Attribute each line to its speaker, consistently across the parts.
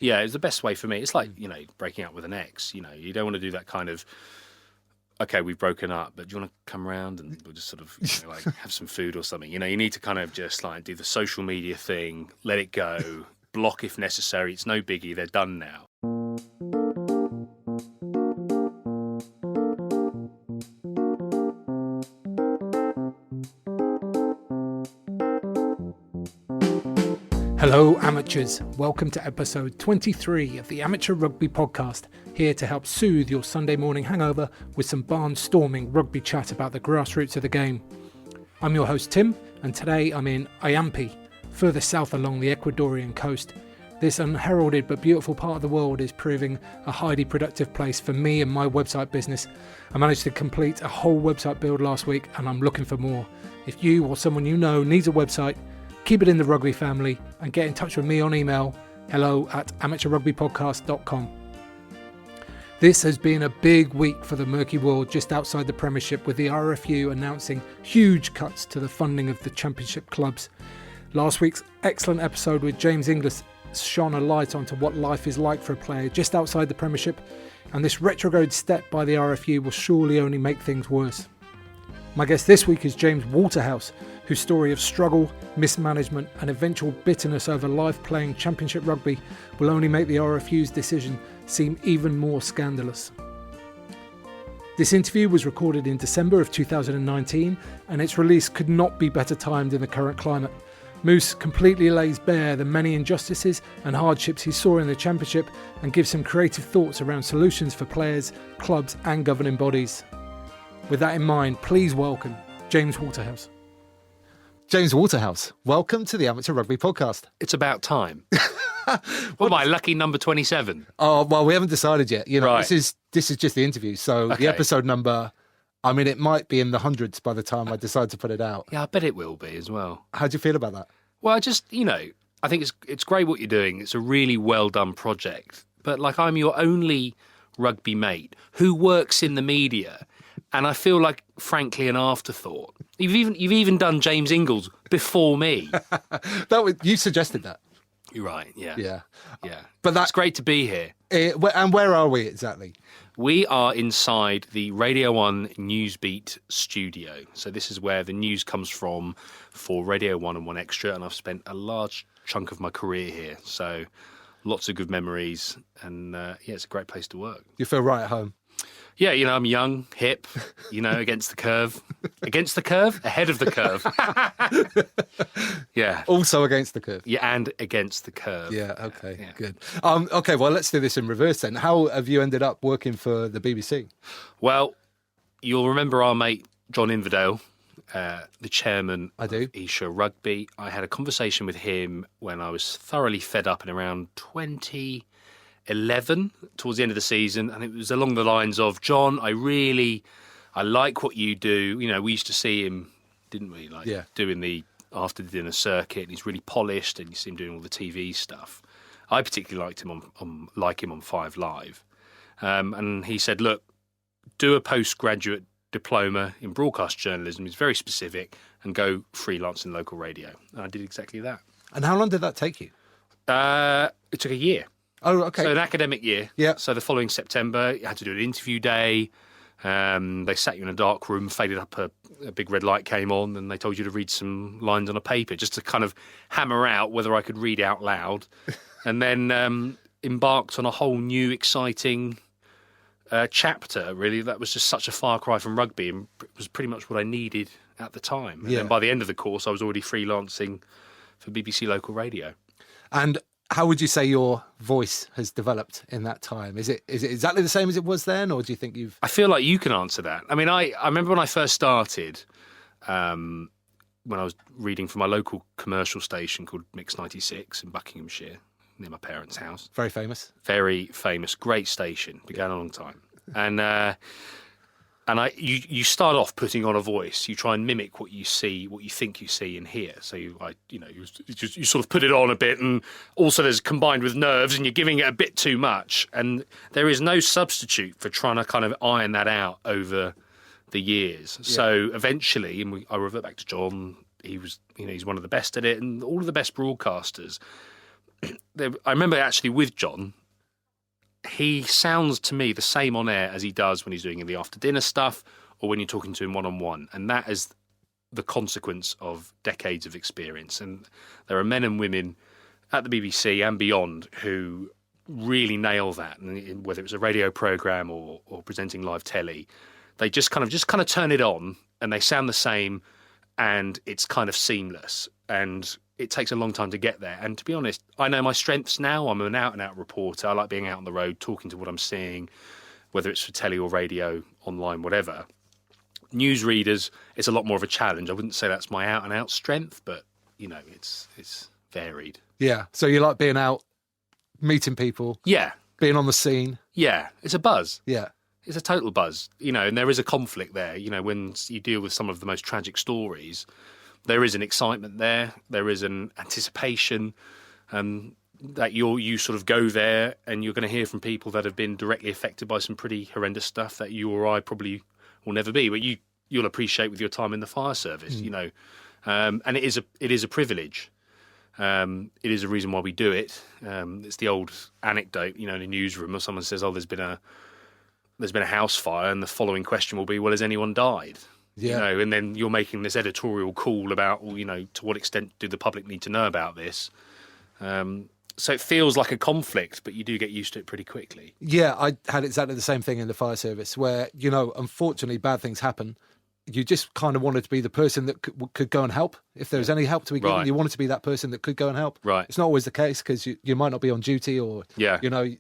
Speaker 1: Yeah, it's the best way for me. It's like, breaking up with an ex. You don't want to do that kind of, okay, we've broken up, but do you want to come around and we'll just sort of, have some food or something? You need to kind of just like do the social media thing, let it go, block if necessary. It's no biggie. They're done now.
Speaker 2: Hello amateurs, welcome to episode 23 of the Amateur Rugby Podcast, here to help soothe your Sunday morning hangover with some barnstorming rugby chat about the grassroots of the game. I'm your host Tim, and today I'm in Ayampi, further south along the Ecuadorian coast. This unheralded but beautiful part of the world is proving a highly productive place for me and my website business. I managed to complete a whole website build last week and I'm looking for more. If you or someone you know needs a website, keep it in the rugby family and get in touch with me on email, hello@amateurrugbypodcast.com. This has been a big week for the murky world just outside the Premiership, with the RFU announcing huge cuts to the funding of the Championship clubs. Last week's excellent episode with James Inglis shone a light onto what life is like for a player just outside the Premiership, and this retrograde step by the RFU will surely only make things worse. My guest this week is James Waterhouse, whose story of struggle, mismanagement and eventual bitterness over life playing Championship Rugby will only make the RFU's decision seem even more scandalous. This interview was recorded in December of 2019 and its release could not be better timed in the current climate. Moose completely lays bare the many injustices and hardships he saw in the Championship and gives some creative thoughts around solutions for players, clubs and governing bodies. With that in mind, please welcome James Waterhouse.
Speaker 3: James Waterhouse, welcome to the Amateur Rugby Podcast.
Speaker 1: It's about time. What am I, lucky number 27?
Speaker 3: Oh, well, we haven't decided yet.
Speaker 1: Right.
Speaker 3: This is just the interview. So
Speaker 1: Okay.
Speaker 3: The episode number, it might be in the hundreds by the time I decide to put it out.
Speaker 1: Yeah, I bet it will be as well.
Speaker 3: How do you feel about that?
Speaker 1: Well, I just, I think it's great what you're doing. It's a really well done project. But I'm your only rugby mate who works in the media. And I feel like, frankly, an afterthought. You've even done James Ingles before me.
Speaker 3: You suggested that.
Speaker 1: You're right. Yeah.
Speaker 3: Yeah.
Speaker 1: But it's great to be here.
Speaker 3: And where are we exactly?
Speaker 1: We are inside the Radio 1 Newsbeat studio. So this is where the news comes from for Radio 1 and 1 Extra. And I've spent a large chunk of my career here. So lots of good memories. And it's a great place to work.
Speaker 3: You feel right at home?
Speaker 1: Yeah, I'm young, hip, against the curve. Against the curve? Ahead of the curve. Yeah.
Speaker 3: Also against the curve?
Speaker 1: Yeah, and against the curve.
Speaker 3: Yeah, okay, yeah. Good. Okay, well, let's do this in reverse then. How have you ended up working for the BBC?
Speaker 1: Well, you'll remember our mate John Inverdale, the chairman
Speaker 3: of
Speaker 1: Isha Rugby. I had a conversation with him when I was thoroughly fed up in around 2011, towards the end of the season, and it was along the lines of, John, I like what you do. We used to see him, didn't we, doing the after the dinner circuit, and he's really polished, and you see him doing all the TV stuff. I particularly liked him on 5 Live, and he said, look, do a postgraduate diploma in broadcast journalism. It's very specific, and go freelance in local radio. And I did exactly that.
Speaker 3: And how long did that take you?
Speaker 1: It took a year.
Speaker 3: Oh, okay.
Speaker 1: So an academic year.
Speaker 3: Yeah.
Speaker 1: So the following September, you had to do an interview day. They sat you in a dark room, faded up, a big red light came on, and they told you to read some lines on a paper just to kind of hammer out whether I could read out loud. And then embarked on a whole new, exciting chapter, really. That was just such a far cry from rugby, and it was pretty much what I needed at the time. And then by the end of the course, I was already freelancing for BBC Local Radio.
Speaker 3: And how would you say your voice has developed in that time? Is it exactly the same as it was then, or do you think you've...
Speaker 1: I feel like you can answer that. I mean, I remember when I first started, when I was reading for my local commercial station called Mix 96 in Buckinghamshire, near my parents' house.
Speaker 3: Very famous.
Speaker 1: Very famous, great station. Began a long time. And you start off putting on a voice. You try and mimic what you see, what you think you see and hear. So you sort of put it on a bit, and also there's combined with nerves, and you're giving it a bit too much. And there is no substitute for trying to kind of iron that out over the years. Yeah. So eventually, and I revert back to John. He was, he's one of the best at it, and all of the best broadcasters I remember actually with John, he sounds to me the same on air as he does when he's doing the after dinner stuff or when you're talking to him one-on-one. And that is the consequence of decades of experience. And there are men and women at the BBC and beyond who really nail that. And whether it's a radio programme or presenting live telly, they just kind of turn it on and they sound the same and it's kind of seamless. And it takes a long time to get there. And to be honest, I know my strengths now. I'm an out-and-out reporter. I like being out on the road, talking to what I'm seeing, whether it's for telly or radio, online, whatever. Newsreaders, it's a lot more of a challenge. I wouldn't say that's my out-and-out strength, but, it's varied.
Speaker 3: Yeah. So you like being out, meeting people.
Speaker 1: Yeah.
Speaker 3: Being on the scene.
Speaker 1: Yeah. It's a buzz.
Speaker 3: Yeah.
Speaker 1: It's a total buzz, and there is a conflict there. When you deal with some of the most tragic stories, there is an excitement there. There is an anticipation that you sort of go there and you're going to hear from people that have been directly affected by some pretty horrendous stuff that you or I probably will never be. But you'll appreciate with your time in the fire service, and it is a privilege. It is a reason why we do it. It's the old anecdote, in a newsroom, or someone says, "Oh, there's been a house fire," and the following question will be, "Well, has anyone died?"
Speaker 3: Yeah.
Speaker 1: And then you're making this editorial call about, to what extent do the public need to know about this? So it feels like a conflict, but you do get used to it pretty quickly.
Speaker 3: Yeah, I had exactly the same thing in the fire service where, unfortunately bad things happen. You just kind of wanted to be the person that could go and help. If there was any help to be given,
Speaker 1: Right.
Speaker 3: you wanted to be that person that could go and help.
Speaker 1: Right.
Speaker 3: It's not always the case because you might not be on duty or,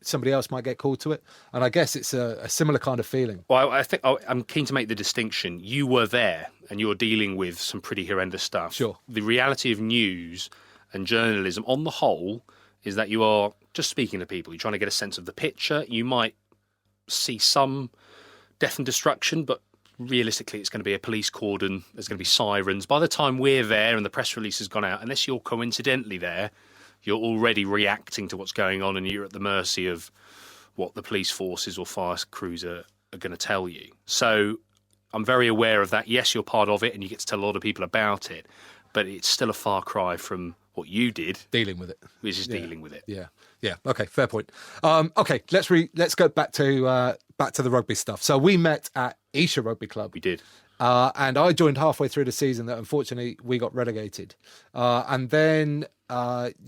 Speaker 3: somebody else might get called to it. And I guess it's a similar kind of feeling.
Speaker 1: Well, I think I'm keen to make the distinction. You were there and you're dealing with some pretty horrendous stuff.
Speaker 3: Sure.
Speaker 1: The reality of news and journalism on the whole is that you are just speaking to people. You're trying to get a sense of the picture. You might see some death and destruction, but realistically it's going to be a police cordon. There's going to be sirens. By the time we're there and the press release has gone out, unless you're coincidentally there, you're already reacting to what's going on and you're at the mercy of what the police forces or fire crews are going to tell you. So I'm very aware of that. Yes, you're part of it and you get to tell a lot of people about it, but it's still a far cry from what you did.
Speaker 3: Dealing with it.
Speaker 1: Which is dealing with it.
Speaker 3: Yeah. Yeah. Okay. Fair point. Okay. Let's go back to the rugby stuff. So we met at Esher Rugby Club.
Speaker 1: We did.
Speaker 3: And I joined halfway through the season that unfortunately we got relegated. And then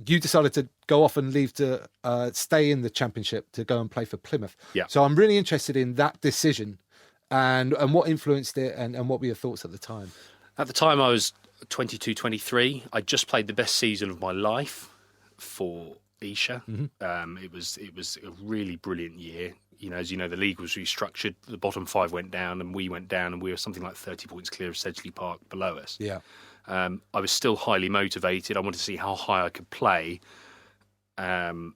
Speaker 3: you decided to go off and leave to stay in the Championship to go and play for Plymouth.
Speaker 1: Yeah.
Speaker 3: So I'm really interested in that decision and what influenced it and what were your thoughts at the time?
Speaker 1: At the time I was 22, 23. I just played the best season of my life for Esher. Mm-hmm. It was a really brilliant year. As you know, the league was restructured. The bottom five went down and we went down and we were something like 30 points clear of Sedgley Park below us.
Speaker 3: Yeah.
Speaker 1: I was still highly motivated. I wanted to see how high I could play. And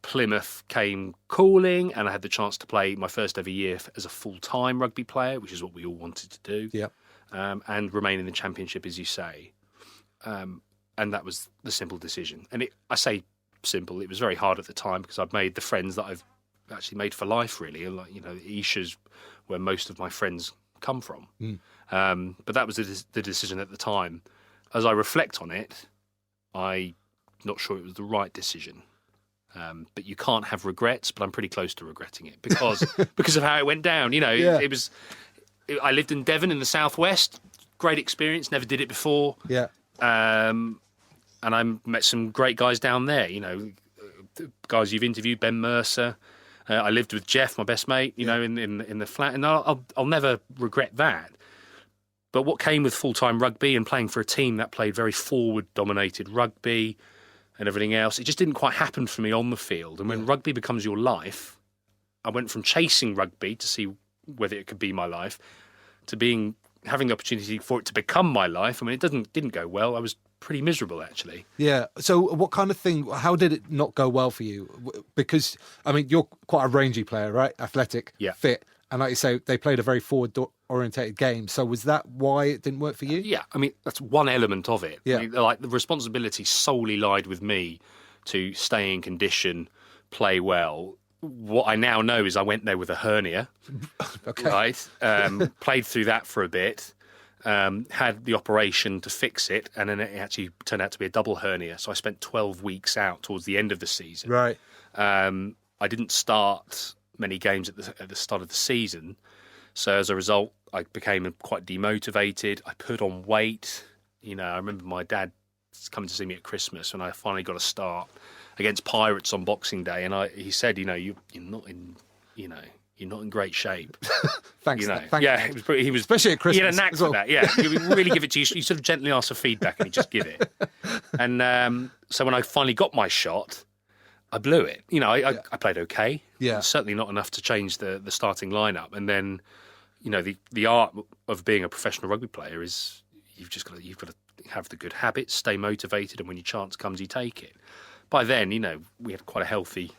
Speaker 1: Plymouth came calling and I had the chance to play my first ever year as a full-time rugby player, which is what we all wanted to do.
Speaker 3: Yeah.
Speaker 1: And remain in the Championship, as you say. And that was the simple decision. And I say simple, it was very hard at the time because I'd made the friends that I've actually made for life, really. And Esher's where most of my friends come from. But that was the decision at the time. As I reflect on it, I'm not sure it was the right decision. But you can't have regrets, but I'm pretty close to regretting it because of how it went down. It was... I lived in Devon in the southwest. Great experience. Never did it before.
Speaker 3: Yeah.
Speaker 1: And I met some great guys down there. The guys you've interviewed, Ben Mercer. I lived with Jeff, my best mate. In the flat, and I'll never regret that. But what came with full-time rugby and playing for a team that played very forward-dominated rugby and everything else, it just didn't quite happen for me on the field. And when rugby becomes your life, I went from chasing rugby to see whether it could be my life to having the opportunity for it to become my life. I mean, it didn't go well. I was pretty miserable, actually.
Speaker 3: Yeah. So what kind of thing, how did it not go well for you? Because, I mean, you're quite a rangy player, right? Athletic, fit. And like you say, they played a very forward-orientated game. So was that why it didn't work for you?
Speaker 1: Yeah. I mean, that's one element of it.
Speaker 3: Yeah.
Speaker 1: I mean, the responsibility solely lied with me to stay in condition, play well. What I now know is I went there with a hernia,
Speaker 3: Okay.
Speaker 1: right? Played through that for a bit, had the operation to fix it, and then it actually turned out to be a double hernia. So I spent 12 weeks out towards the end of the season.
Speaker 3: Right.
Speaker 1: I didn't start many games at the start of the season. So as a result, I became quite demotivated. I put on weight. I remember my dad coming to see me at Christmas when I finally got a start against Pirates on Boxing Day, and he said, you're not in great shape.
Speaker 3: Thanks.
Speaker 1: Yeah, he was
Speaker 3: especially at Christmas.
Speaker 1: He had a knack for that. Yeah, he would really give it to you. You sort of gently ask for feedback, and he'd just give it. And so when I finally got my shot, I blew it. I played okay.
Speaker 3: Yeah,
Speaker 1: certainly not enough to change the starting lineup. And then, the art of being a professional rugby player is you've got to have the good habits, stay motivated, and when your chance comes, you take it. By then, we had quite a healthy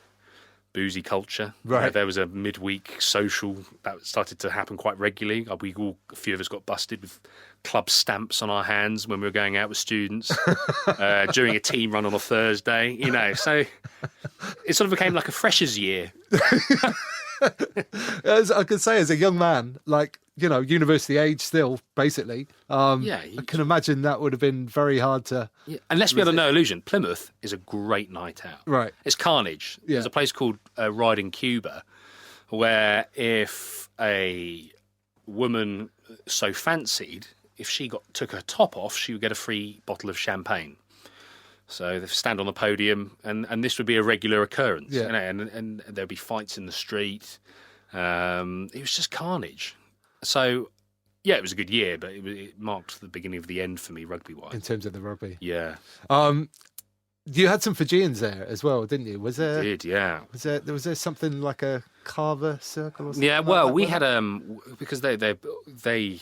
Speaker 1: boozy culture.
Speaker 3: Right.
Speaker 1: There was a midweek social that started to happen quite regularly. A few of us got busted with club stamps on our hands when we were going out with students during a team run on a Thursday. So it sort of became like a freshers year.
Speaker 3: As I could say, as a young man, university age still, basically. I can imagine that would have been very hard to...
Speaker 1: Yeah. And let's be under no illusion, Plymouth is a great night out.
Speaker 3: Right.
Speaker 1: It's carnage.
Speaker 3: Yeah.
Speaker 1: There's a place called Riding Cuba where if a woman so fancied, if she took her top off, she would get a free bottle of champagne. So they stand on the podium, and this would be a regular occurrence.
Speaker 3: Yeah.
Speaker 1: And there'd be fights in the street. It was just carnage. So, yeah, it was a good year, but it marked the beginning of the end for me, rugby-wise.
Speaker 3: In terms of the rugby.
Speaker 1: Yeah.
Speaker 3: You had some Fijians there as well, didn't you? Was there?
Speaker 1: I did, yeah.
Speaker 3: Was there something like a carver circle or something?
Speaker 1: Yeah,
Speaker 3: like
Speaker 1: well,
Speaker 3: that?
Speaker 1: we had because they're the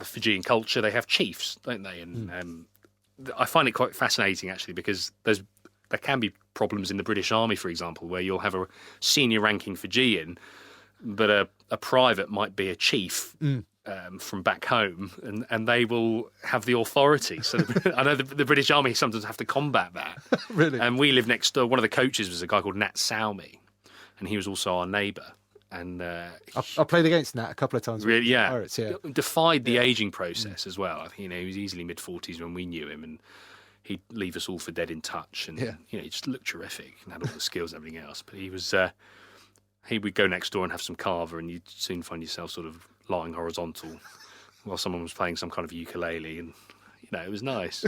Speaker 1: Fijian culture. They have chiefs, don't they? And I find it quite fascinating actually because there can be problems in the British Army, for example, where you'll have a senior ranking Fijian, but a private might be a chief. From back home, and they will have the authority. So I know the British Army sometimes have to combat that.
Speaker 3: Really?
Speaker 1: And we lived next door. One of the coaches was a guy called Nat Salmi, and he was also our neighbour. And
Speaker 3: I played against Nat a couple of times.
Speaker 1: Really, yeah.
Speaker 3: Pirates, yeah.
Speaker 1: Defied the ageing process as well. I think he was easily mid-40s when we knew him, and he'd leave us all for dead in touch. And he just looked terrific and had all the skills and everything else. But he would go next door and have some carver, and you'd soon find yourself sort of lying horizontal while someone was playing some kind of ukulele, and it was nice.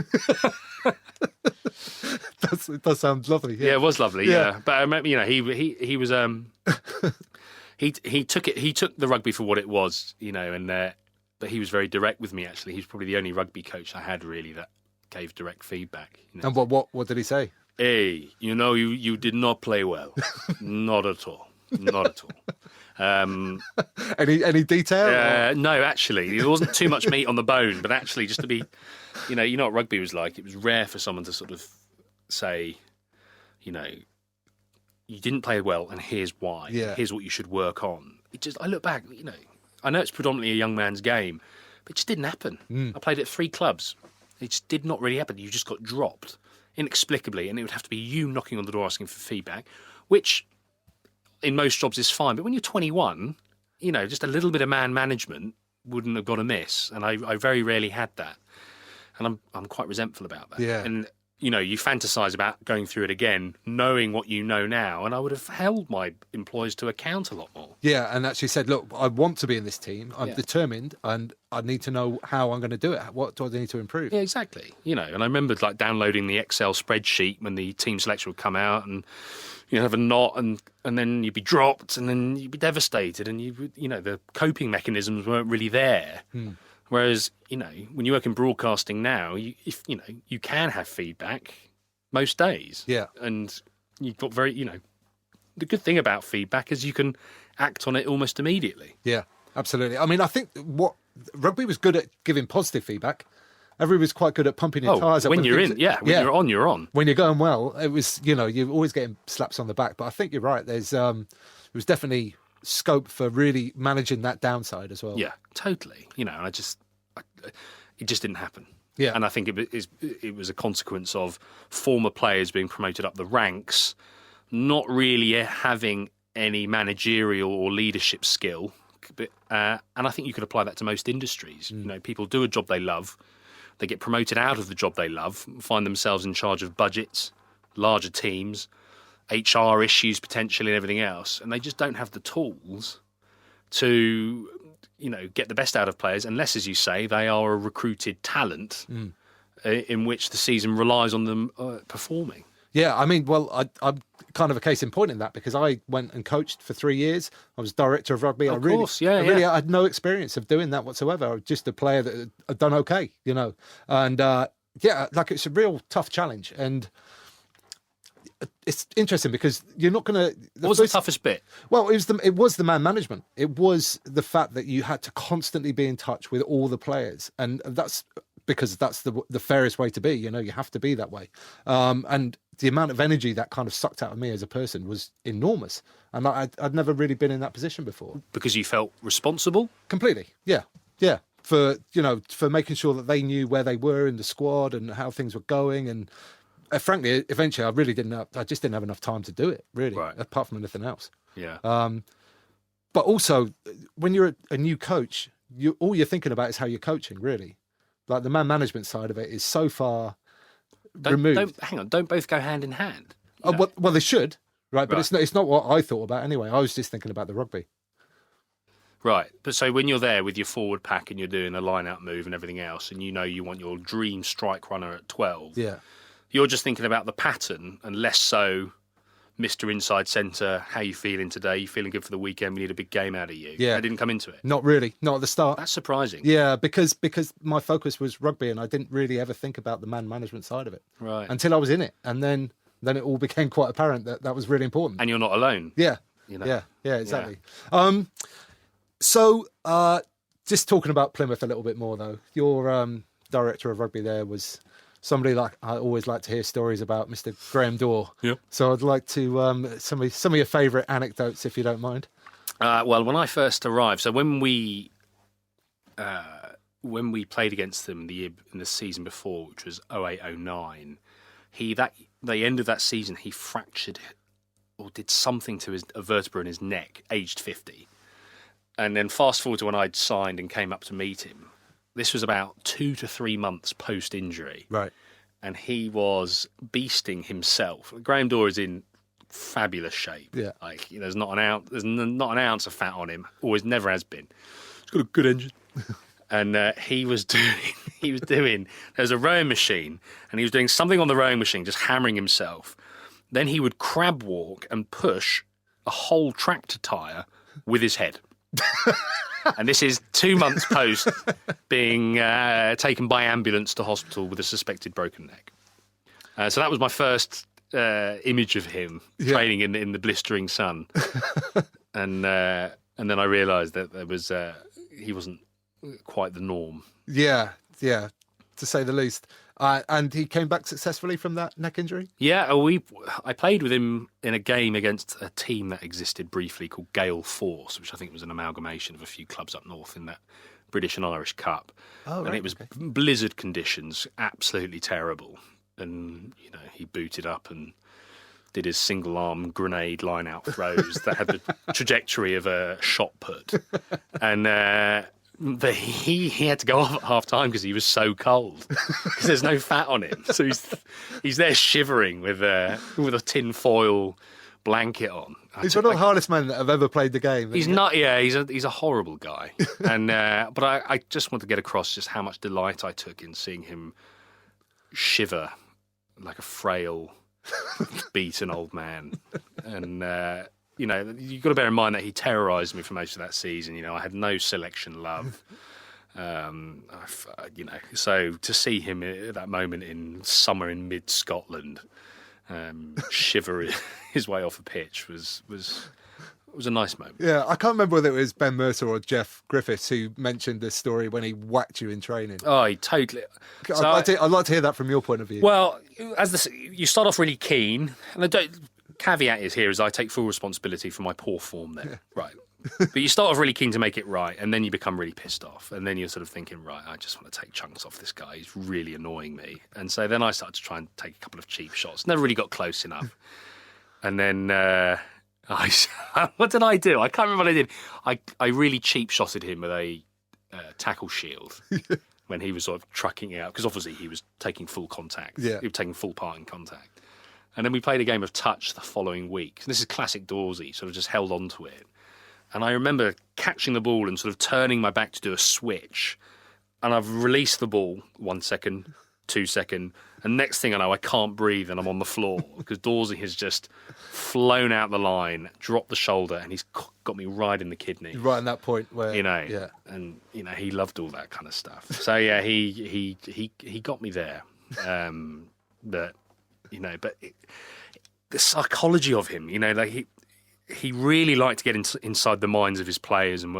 Speaker 3: It does sound lovely.
Speaker 1: Yeah, it was lovely. Yeah, but I remember, he was he took the rugby for what it was, and but he was very direct with me. Actually, he's probably the only rugby coach I had really that gave direct feedback.
Speaker 3: And what did he say?
Speaker 1: Hey, you did not play well, not at all. Not at all.
Speaker 3: Any detail?
Speaker 1: No, actually, there wasn't too much meat on the bone. But actually, just to be, you know what rugby was like. It was rare for someone to sort of say, you didn't play well, and here's why.
Speaker 3: Yeah.
Speaker 1: Here's what you should work on. I look back. I know it's predominantly a young man's game, but it just didn't happen. I played at 3 clubs. It just did not really happen. You just got dropped inexplicably, and it would have to be you knocking on the door asking for feedback, which in most jobs is fine, but when you're 21, just a little bit of man management wouldn't have got amiss, and I very rarely had that, and I'm quite resentful about that.
Speaker 3: Yeah.
Speaker 1: And you fantasize about going through it again, knowing what you know now, and I would have held my employers to account a lot more.
Speaker 3: Yeah, and actually said, look, I want to be in this team. I'm determined, and I need to know how I'm going to do it. What do I need to improve?
Speaker 1: Yeah, exactly. And I remember downloading the Excel spreadsheet when the team selection would come out, and you'd have a knot, and then you'd be dropped, and then you'd be devastated, and the coping mechanisms weren't really there. Whereas, when you work in broadcasting now, you can have feedback most days.
Speaker 3: Yeah.
Speaker 1: And you've got the good thing about feedback is you can act on it almost immediately.
Speaker 3: Yeah, absolutely. I mean, I think rugby was good at giving positive feedback. Everybody was quite good at pumping your tires up.
Speaker 1: When you're in, when you're on, you're on.
Speaker 3: When you're going well, it was, you're always getting slaps on the back. But I think you're right. There was definitely scope for really managing that downside as well.
Speaker 1: Yeah, totally. And it just didn't happen.
Speaker 3: Yeah.
Speaker 1: And I think it was a consequence of former players being promoted up the ranks, not really having any managerial or leadership skill, and I think you could apply that to most industries. You know, people do a job they love, they get promoted out of the job they love, find themselves in charge of budgets, larger teams, HR issues potentially, and everything else, and they just don't have the tools to, you know, get the best out of players unless, as you say, they are a recruited talent in which the season relies on them performing.
Speaker 3: Yeah, I mean, well, I'm kind of a case in point in that, because I went and coached for 3 years. I was director of rugby.
Speaker 1: Of course,
Speaker 3: I had no experience of doing that whatsoever. I was just a player that had done okay, you know. And like, it's a real tough challenge. And it's interesting because you're not going to...
Speaker 1: What was the toughest bit?
Speaker 3: Well, it was the man management. It was the fact that you had to constantly be in touch with all the players. And that's because that's the fairest way to be. You know, you have to be that way. And the amount of energy that kind of sucked out of me as a person was enormous. And I'd never really been in that position before.
Speaker 1: Because you felt responsible?
Speaker 3: Completely, yeah. For making sure that they knew where they were in the squad and how things were going. And frankly, eventually, I just didn't have enough time to do it, really, apart from anything else.
Speaker 1: Yeah.
Speaker 3: But also, when you're a new coach, all you're thinking about is how you're coaching, really. Like, the man management side of it is so far removed.
Speaker 1: Don't both go hand in hand?
Speaker 3: Well, they should, right? But it's not what I thought about anyway. I was just thinking about the rugby.
Speaker 1: Right. But so when you're there with your forward pack and you're doing a line-out move and everything else, and you know you want your dream strike runner at 12, you're just thinking about the pattern and less so Mr. Inside Centre, how you feeling today? You feeling good for the weekend? We need a big game out of you.
Speaker 3: Yeah.
Speaker 1: I didn't come into it.
Speaker 3: Not really. Not at the start.
Speaker 1: That's surprising.
Speaker 3: Yeah, because my focus was rugby and I didn't really ever think about the man management side of it.
Speaker 1: Right.
Speaker 3: Until I was in it. And then it all became quite apparent that was really important.
Speaker 1: And you're not alone.
Speaker 3: Yeah.
Speaker 1: You know?
Speaker 3: Yeah, exactly. Yeah. So just talking about Plymouth a little bit more, though. Your director of rugby there was somebody like I always like to hear stories about, Mr. Graham Dorr.
Speaker 1: Yeah. So
Speaker 3: I'd like to some of your favourite anecdotes, if you don't mind.
Speaker 1: Well, when I first arrived, so when we played against them in the season before, which was 08-09, the end of that season he fractured or did something to a vertebra in his neck, aged 50. And then fast forward to when I'd signed and came up to meet him. This was about 2 to 3 months post-injury.
Speaker 3: Right.
Speaker 1: And he was beasting himself. Graham Dorr is in fabulous shape.
Speaker 3: Yeah.
Speaker 1: Like, there's not an ounce of fat on him. Always, never has been. He's got a good engine. And he was doing, there's a rowing machine, and he was doing something on the rowing machine, just hammering himself. Then he would crab walk and push a whole tractor tyre with his head. And this is 2 months post being taken by ambulance to hospital with a suspected broken neck. So that was my first image of him training in the blistering sun. And then I realised that he wasn't quite the norm. Yeah,
Speaker 3: to say the least. And he came back successfully from that neck injury?
Speaker 1: Yeah, I played with him in a game against a team that existed briefly called Gale Force, which I think was an amalgamation of a few clubs up north in that British and Irish Cup.
Speaker 3: Oh, right,
Speaker 1: and it was blizzard conditions, absolutely terrible. And, he booted up and did his single-arm grenade line-out throws that had the trajectory of a shot put. And... he had to go off at half time because he was so cold because there's no fat on him, so he's there shivering with a tin foil blanket on.
Speaker 3: He's one of the hardest men that have ever played the game.
Speaker 1: He's not. Yeah, he's a horrible guy. And but I just want to get across just how much delight I took in seeing him shiver like a frail, beaten old man. And you've got to bear in mind that he terrorised me for most of that season. I had no selection love. So to see him at that moment in somewhere in mid-Scotland shiver his way off a pitch was a nice moment.
Speaker 3: Yeah, I can't remember whether it was Ben Mercer or Jeff Griffiths who mentioned this story when he whacked you in training.
Speaker 1: Oh, he totally...
Speaker 3: I'd like to hear that from your point of view.
Speaker 1: Well, you start off really keen, and caveat is I take full responsibility for my poor form there. Yeah. Right. But you start off really keen to make it right, and then you become really pissed off, and then you're sort of thinking, right, I just want to take chunks off this guy. He's really annoying me. And so then I started to try and take a couple of cheap shots. Never really got close enough. And then What did I do? I can't remember what I did. I really cheap-shotted him with a tackle shield when he was sort of trucking out, because obviously he was taking full contact.
Speaker 3: Yeah.
Speaker 1: He was taking full part in contact. And then we played a game of touch the following week. This is classic Dorsey, sort of just held on to it. And I remember catching the ball and sort of turning my back to do a switch. And I've released the ball 1 second, 2 second, and next thing I know, I can't breathe and I'm on the floor because Dorsey has just flown out the line, dropped the shoulder, and he's got me right in the kidney.
Speaker 3: Right in that point where
Speaker 1: and he loved all that kind of stuff. So yeah, he got me there. But the psychology of him, like he really liked to get inside the minds of his players and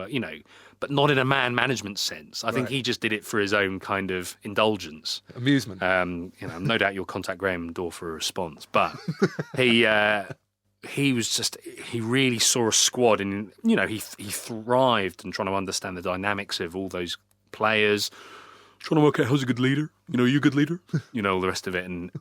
Speaker 1: but not in a man management sense. I think he just did it for his own kind of indulgence,
Speaker 3: amusement.
Speaker 1: No doubt you'll contact Graham Dorr for a response, but he really saw a squad, and he thrived in trying to understand the dynamics of all those players, trying to work out who's a good leader. Are you a good leader? All the rest of it, and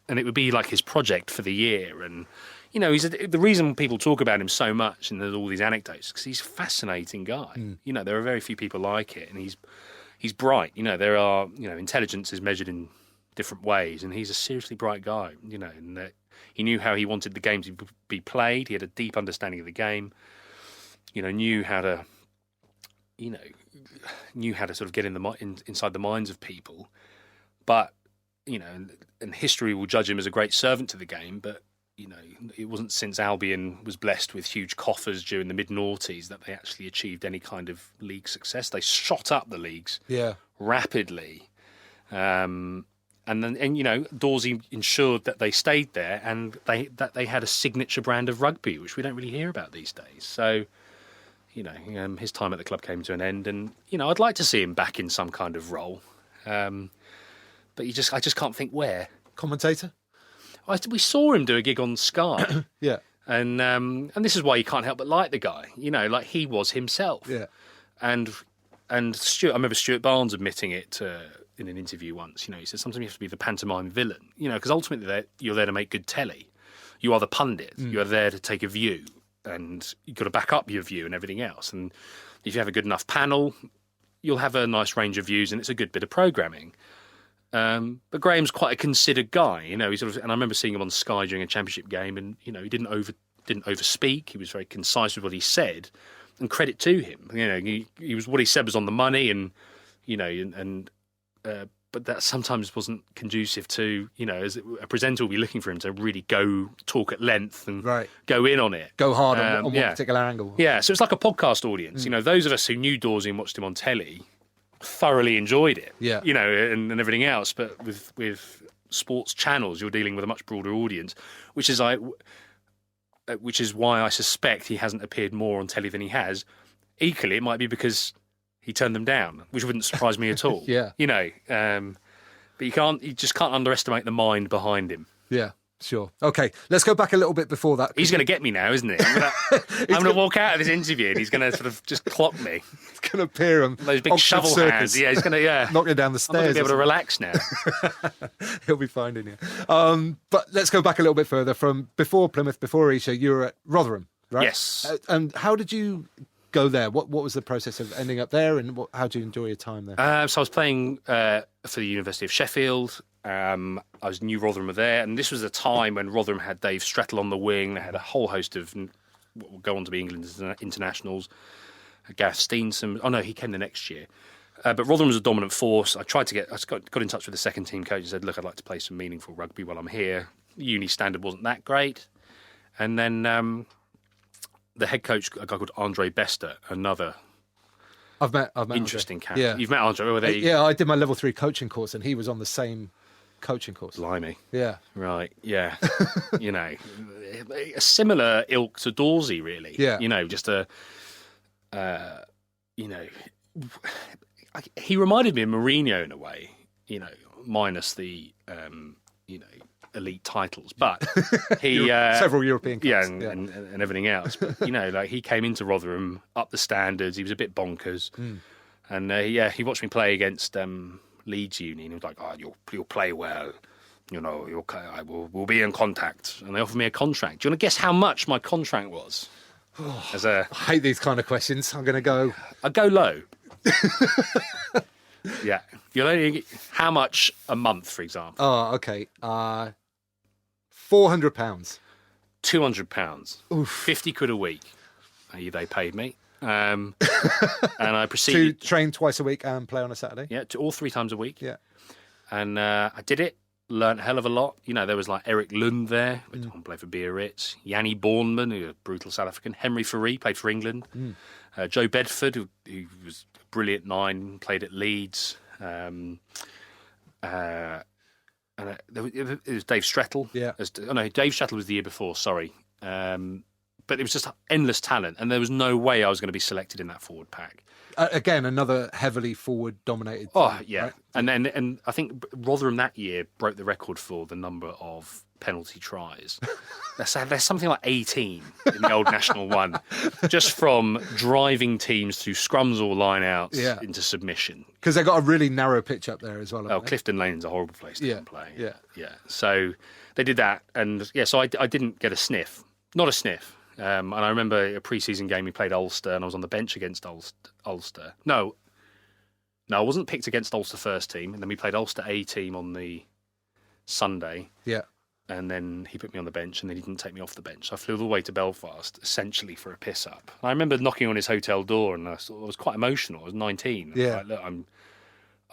Speaker 1: it would be like his project for the year, and. The reason people talk about him so much and there's all these anecdotes because he's a fascinating guy. There are very few people like it, and he's bright. There are intelligence is measured in different ways, and he's a seriously bright guy. And that he knew how he wanted the game to be played. He had a deep understanding of the game. Knew how to sort of get inside the minds of people. But and history will judge him as a great servant to the game, but. It wasn't since Albion was blessed with huge coffers during the mid-noughties that they actually achieved any kind of league success. They shot up the leagues rapidly. And Dorsey ensured that they stayed there and that they had a signature brand of rugby, which we don't really hear about these days. So, his time at the club came to an end, and, I'd like to see him back in some kind of role. But I just can't think where.
Speaker 3: Commentator?
Speaker 1: We saw him do a gig on Sky.
Speaker 3: Yeah.
Speaker 1: And this is why you can't help but like the guy. Like he was himself.
Speaker 3: Yeah.
Speaker 1: And Stuart, I remember Stuart Barnes admitting it in an interview once. He said sometimes you have to be the pantomime villain. Because ultimately you're there to make good telly. You are the pundit. You are there to take a view, and you've got to back up your view and everything else. And if you have a good enough panel, you'll have a nice range of views, and it's a good bit of programming. But Graham's quite a considered guy, he and I remember seeing him on Sky during a Championship game, and he didn't overspeak. He was very concise with what he said, and credit to him. He was what he said was on the money, and but that sometimes wasn't conducive to as a presenter will be looking for him to really go talk at length and go in on it,
Speaker 3: go hard on one particular angle.
Speaker 1: Yeah, so it's like a podcast audience. Those of us who knew Dorsey and watched him on telly. Thoroughly enjoyed it, and everything else. But with sports channels, you're dealing with a much broader audience, which is why I suspect he hasn't appeared more on telly than he has. Equally, it might be because he turned them down, which wouldn't surprise me at all.
Speaker 3: Yeah,
Speaker 1: but you just can't underestimate the mind behind him.
Speaker 3: Yeah. Sure. Okay, let's go back a little bit before that.
Speaker 1: He's going to get me now, isn't he? I'm going to walk out of this interview and he's going to sort of just clock me.
Speaker 3: He's going to appear on
Speaker 1: those big shovel hands. Yeah, he's going to
Speaker 3: knock you down the stairs.
Speaker 1: I'm going to be able to relax now.
Speaker 3: He'll be finding you. But let's go back a little bit further. From before Plymouth, before Esher, you were at Rotherham, right?
Speaker 1: Yes.
Speaker 3: And how did you go there? What was the process of ending up there, and how did you enjoy your time there?
Speaker 1: So I was playing for the University of Sheffield. I was new Rotherham were there, and this was a time when Rotherham had Dave Strettle on the wing. They had a whole host of what will go on to be England's internationals. Gareth Steenson. Oh no, he came the next year. But Rotherham was a dominant force. I got in touch with the second team coach and said, "Look, I'd like to play some meaningful rugby while I'm here." The uni standard wasn't that great, and then the head coach, a guy called Andre Bester, another.
Speaker 3: I've met
Speaker 1: interesting
Speaker 3: Andre.
Speaker 1: character. You've met Andre.
Speaker 3: Yeah, I did my level 3 coaching course, and he was on the same coaching course.
Speaker 1: Blimey.
Speaker 3: Yeah.
Speaker 1: Right. Yeah. A similar ilk to Dorsey, really.
Speaker 3: Yeah.
Speaker 1: Just he reminded me of Mourinho in a way. Minus the elite titles, but he
Speaker 3: several European cups,
Speaker 1: and everything else. But he came into Rotherham, up the standards. He was a bit bonkers, and he watched me play against Leeds Uni, and he was like, "Oh, you'll play well. we'll be in contact. And they offered me a contract. Do you want to guess how much my contract was?
Speaker 3: I hate these kind of questions. I'm going to go...
Speaker 1: I'd go low. Yeah. You'll only how much a month, for example?
Speaker 3: Oh, okay. £400.
Speaker 1: £200. 50 quid a week. They paid me. And I proceeded...
Speaker 3: To train twice a week and play on a Saturday?
Speaker 1: Yeah, all 3 times a week.
Speaker 3: Yeah.
Speaker 1: And I did it. Learned a hell of a lot. There was like Eric Lund there, who went on to play for Biarritz. Yanni Bourneman, who was a brutal South African. Henry Faree played for England. Joe Bedford, who was a brilliant 9, played at Leeds. And it was Dave Strettle.
Speaker 3: Yeah.
Speaker 1: No, Dave Strettle was the year before, sorry. But it was just endless talent, and there was no way I was going to be selected in that forward pack.
Speaker 3: Again, another heavily forward-dominated team.
Speaker 1: Oh, yeah.
Speaker 3: Right?
Speaker 1: And I think Rotherham that year broke the record for the number of penalty tries. There's something like 18 in the old National One, just from driving teams through scrums or line-outs into submission.
Speaker 3: Because they got a really narrow pitch up there as well.
Speaker 1: Oh, Clifton Lane's a horrible place to play.
Speaker 3: Yeah.
Speaker 1: So they did that, and so I didn't get a sniff. Not a sniff. And I remember a pre-season game we played Ulster, and I was on the bench against Ulster. No, I wasn't picked against Ulster first team, and then we played Ulster A team on the Sunday.
Speaker 3: Yeah.
Speaker 1: And then he put me on the bench, and then he didn't take me off the bench. So I flew all the way to Belfast, essentially for a piss-up. I remember knocking on his hotel door, and I was quite emotional. I was 19.
Speaker 3: Yeah.
Speaker 1: I was like, look,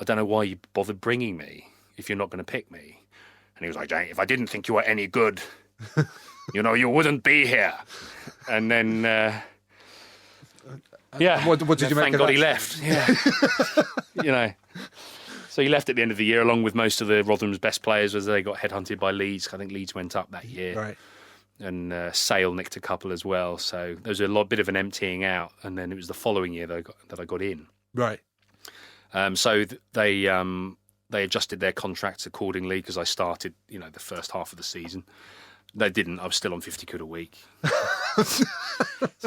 Speaker 1: I don't know why you bothered bringing me if you're not going to pick me. And he was like, Jay, if I didn't think you were any good... you wouldn't be here. And then,
Speaker 3: What did you make
Speaker 1: thank
Speaker 3: of
Speaker 1: God
Speaker 3: that?
Speaker 1: he left. Yeah. So he left at the end of the year, along with most of the Rotherham's best players, as they got headhunted by Leeds. I think Leeds went up that year.
Speaker 3: Right.
Speaker 1: And Sale nicked a couple as well. So there was a bit of an emptying out. And then it was the following year that I got in.
Speaker 3: Right.
Speaker 1: So they adjusted their contracts accordingly, because I started, the first half of the season. They didn't. I was still on 50 quid a week. So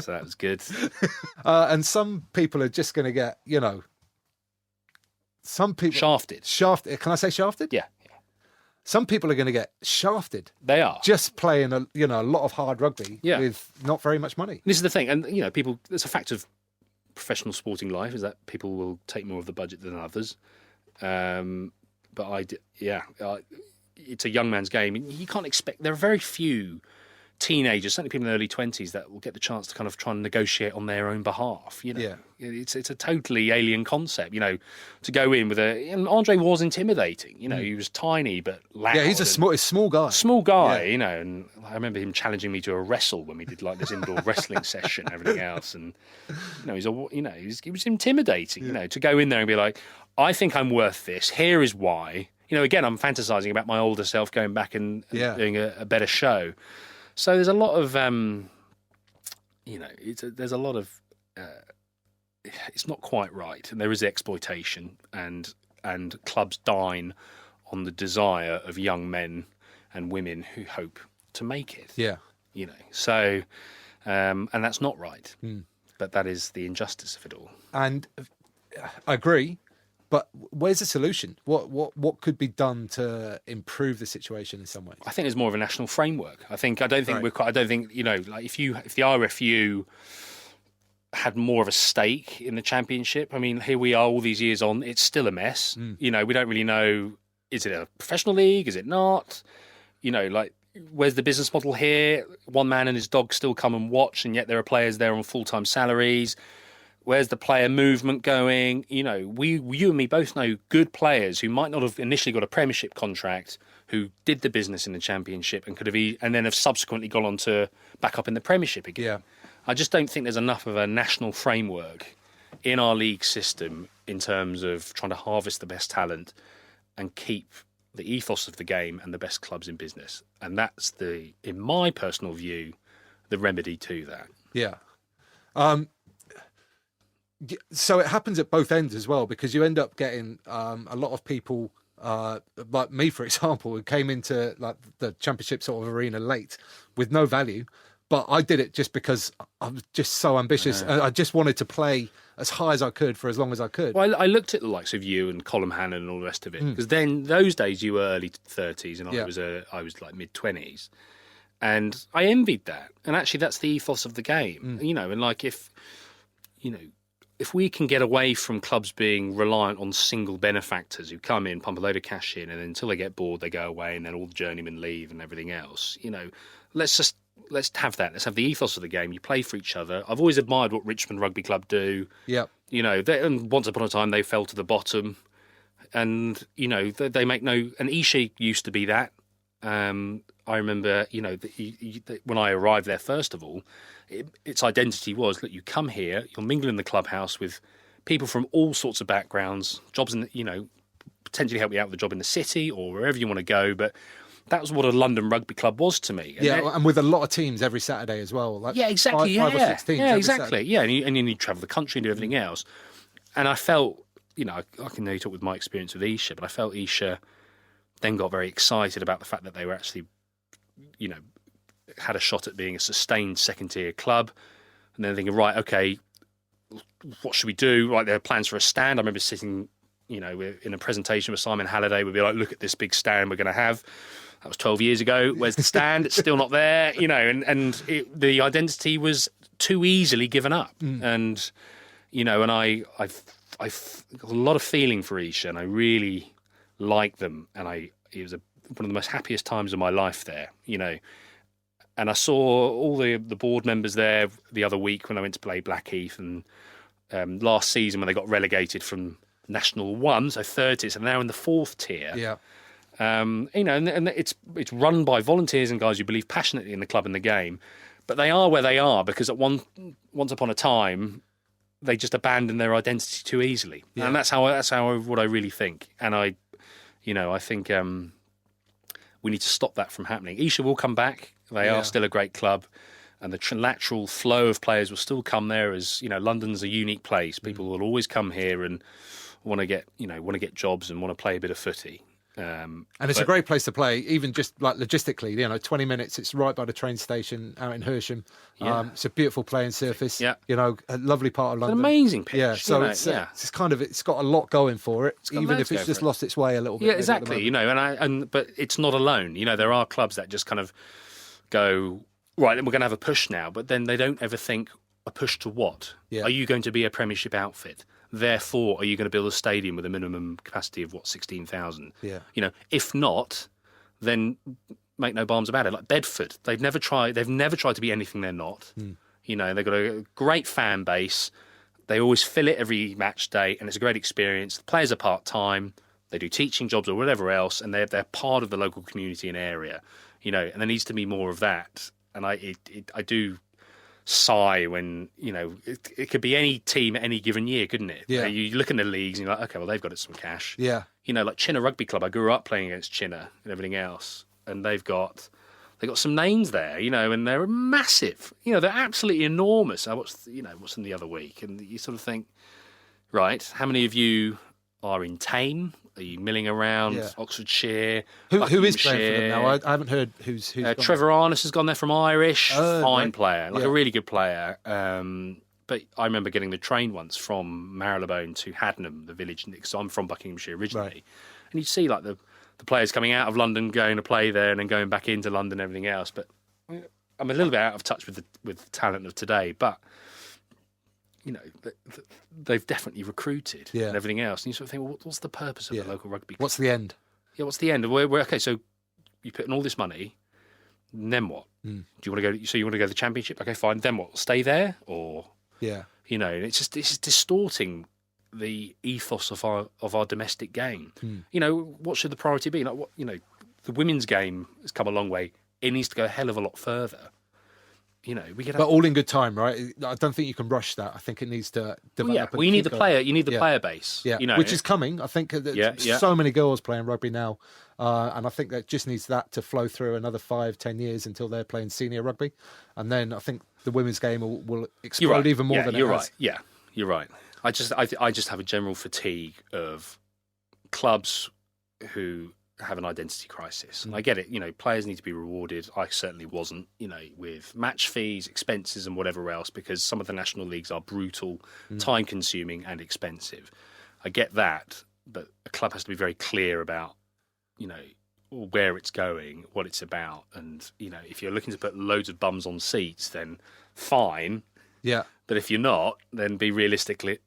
Speaker 1: that was good.
Speaker 3: And some people are just going to get, some people...
Speaker 1: Shafted.
Speaker 3: Shafted. Can I say shafted?
Speaker 1: Yeah.
Speaker 3: Some people are going to get shafted.
Speaker 1: They are.
Speaker 3: Just playing a lot of hard rugby with not very much money.
Speaker 1: This is the thing. And, people, it's a fact of professional sporting life, is that people will take more of the budget than others. But it's a young man's game. You can't expect... There are very few teenagers, certainly people in their early 20s, that will get the chance to kind of try and negotiate on their own behalf. It's a totally alien concept, to go in with and Andre was intimidating. He was tiny but loud.
Speaker 3: Yeah, he's a small guy.
Speaker 1: Small guy, and I remember him challenging me to a wrestle when we did like this indoor wrestling session and everything else. And he was intimidating. To go in there and be like, I think I'm worth this. Here is why. Again, I'm fantasizing about my older self going back and doing a better show. So there's a lot of, there's a lot of, it's not quite right. And there is exploitation, and clubs dine on the desire of young men and women who hope to make it.
Speaker 3: Yeah.
Speaker 1: So, and that's not right. But that is the injustice of it all.
Speaker 3: And I agree. But where's the solution? What could be done to improve the situation in some ways?
Speaker 1: I think there's more of a national framework. I don't think like if the RFU had more of a stake in the Championship. I mean, here we are all these years on, it's still a mess. We don't really know, is it a professional league? Is it not? Where's the business model here? One man and his dog still come and watch, and yet there are players there on full-time salaries. Where's the player movement going? You and me both know good players who might not have initially got a Premiership contract, who did the business in the Championship and and then have subsequently gone on to back up in the Premiership again.
Speaker 3: Yeah.
Speaker 1: I just don't think there's enough of a national framework in our league system in terms of trying to harvest the best talent and keep the ethos of the game and the best clubs in business. And that's in my personal view, the remedy to that.
Speaker 3: Yeah. So it happens at both ends as well, because you end up getting a lot of people like me, for example, who came into like the Championship sort of arena late with no value, But I did it just because I was just so ambitious. I just wanted to play as high as I could for as long as I could.
Speaker 1: Well, I looked at the likes of you and Colm Hannon and all the rest of it, because then those days you were early 30s and I was like mid 20s, and I envied that. And actually, that's the ethos of the game, you know. And like if we can get away from clubs being reliant on single benefactors who come in, pump a load of cash in, and then until they get bored, they go away, and then all the journeymen leave and everything else, you know, let's have that. Let's have the ethos of the game. You play for each other. I've always admired what Richmond Rugby Club do. Yeah. You know, and once upon a time they fell to the bottom, and you know they make no. And Isha used to be that. I remember, you know, when I arrived there, first of all, its identity was, look, you come here, you'll mingle in the clubhouse with people from all sorts of backgrounds, jobs in, you know, potentially help you out with a job in the city or wherever you want to go, but that was what a London rugby club was to me.
Speaker 3: And with a lot of teams every Saturday as well. Like
Speaker 1: exactly.
Speaker 3: Five or six teams.
Speaker 1: Yeah, exactly. Saturday. Yeah, and you need to travel the country and do everything else. And I felt, you know, I can only talk with my experience with Isha, but I felt Isha then got very excited about the fact that they were actually, you know, had a shot at being a sustained second-tier club. And then thinking, right, okay, what should we do? Like, there are plans for a stand. I remember sitting, you know, in a presentation with Simon Halliday, we'd be like, look at this big stand we're going to have. That was 12 years ago. Where's the stand? It's still not there, you know, and the identity was too easily given up. And, you know, and I've got a lot of feeling for Isha, and I really like them. And it was one of the most happiest times of my life there, you know. And I saw all the board members there the other week when I went to play Blackheath, and last season when they got relegated from National 1, so third tier, so now in the fourth tier.
Speaker 3: Yeah.
Speaker 1: You know, and it's run by volunteers and guys who believe passionately in the club and the game, but they are where they are because once upon a time they just abandoned their identity too easily, and that's how what I really think. And I think we need to stop that from happening. Isha will come back; they are still a great club, and the lateral flow of players will still come there. As you know, London's a unique place; people will always come here and want to get jobs and want to play a bit of footy.
Speaker 3: And it's a great place to play, even just like logistically, you know, 20 minutes, it's right by the train station out in Hersham. It's a beautiful playing surface, you know, a lovely part of London.
Speaker 1: It's an amazing pitch.
Speaker 3: Yeah, so it's got a lot going for it, even if it's just lost its way a little bit.
Speaker 1: Yeah, exactly, you know, but it's not alone. You know, there are clubs that just kind of go, right, we're going to have a push now, but then they don't ever think, a push to what? Yeah. Are you going to be a Premiership outfit? Therefore, are you going to build a stadium with a minimum capacity of 16,000? Yeah. You know, if not, then make no bombs about it. Like Bedford, they've never tried to be anything they're not. You know, they've got a great fan base. They always fill it every match day, and it's a great experience. The players are part-time. They do teaching jobs or whatever else, and they're part of the local community and area. You know, and there needs to be more of that. And I do sigh when, you know, it could be any team at any given year, couldn't it? Yeah. You look in the leagues and you're like, okay, well, they've got some cash. Yeah. You know, like Chinna Rugby Club, I grew up playing against Chinna and everything else, and they've got some names there, you know, and they're massive. You know, they're absolutely enormous. I watched them the other week, and you sort of think, right, how many of you are in Tame? Are you milling around Oxfordshire?
Speaker 3: Who is playing for them now? I haven't heard who's
Speaker 1: Trevor Arness has gone there from Irish. Fine player, a really good player. But I remember getting the train once from Marylebone to Hadnam, the village, because I'm from Buckinghamshire originally. And you'd see like the players coming out of London, going to play there, and then going back into London and everything else. But I'm a little bit out of touch with the talent of today. But you know, they've definitely recruited and everything else. And you sort of think, well, what's the purpose of the local rugby club?
Speaker 3: What's the end?
Speaker 1: Yeah, what's the end? Okay, so you put in all this money, and then what? Do you want to go? So you want to go to the Championship? Okay, fine. Then what? Stay there, or you know, it's just distorting the ethos of our domestic game. You know, what should the priority be? Like, what, you know, the women's game has come a long way. It needs to go a hell of a lot further. You know,
Speaker 3: but all in good time, right? I don't think you can rush that. I think it needs to develop.
Speaker 1: Well, you need the player. You need the player base.
Speaker 3: Yeah,
Speaker 1: you know,
Speaker 3: which is coming. I think so many girls playing rugby now, and I think that just needs that to flow through another 5-10 years until they're playing senior rugby, and then I think the women's game will explode even more than it has.
Speaker 1: Right. Yeah, you're right. I just have a general fatigue of clubs who have an identity crisis. And I get it, players need to be rewarded. I certainly wasn't, with match fees, expenses and whatever else, because some of the national leagues are brutal, time consuming and expensive. I get that, but a club has to be very clear about, where it's going, what it's about. And, if you're looking to put loads of bums on seats, then fine.
Speaker 3: Yeah.
Speaker 1: But if you're not, then be realistic about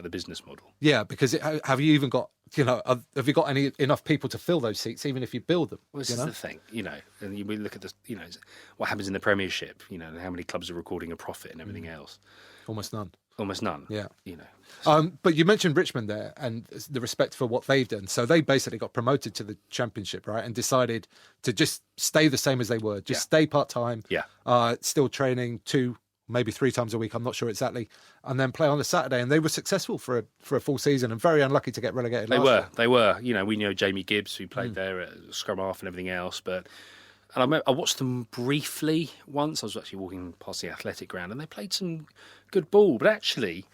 Speaker 1: the business model.
Speaker 3: Yeah, because have you even got, have you got enough people to fill those seats, even if you build them?
Speaker 1: Well, this is the thing, and we look at this, what happens in the Premiership, and how many clubs are recording a profit and everything else.
Speaker 3: Almost none.
Speaker 1: Almost none.
Speaker 3: Yeah.
Speaker 1: So.
Speaker 3: But you mentioned Richmond there and the respect for what they've done. So they basically got promoted to the Championship, right? And decided to just stay the same as they were. Just stay part-time.
Speaker 1: Yeah.
Speaker 3: Still training 2, maybe 3 times a week. I'm not sure exactly. And then play on the Saturday. And they were successful for a full season and very unlucky to get relegated
Speaker 1: They
Speaker 3: last
Speaker 1: were. We know Jamie Gibbs, who played there at scrum half and everything else. And I watched them briefly once. I was actually walking past the athletic ground and they played some good ball. But actually,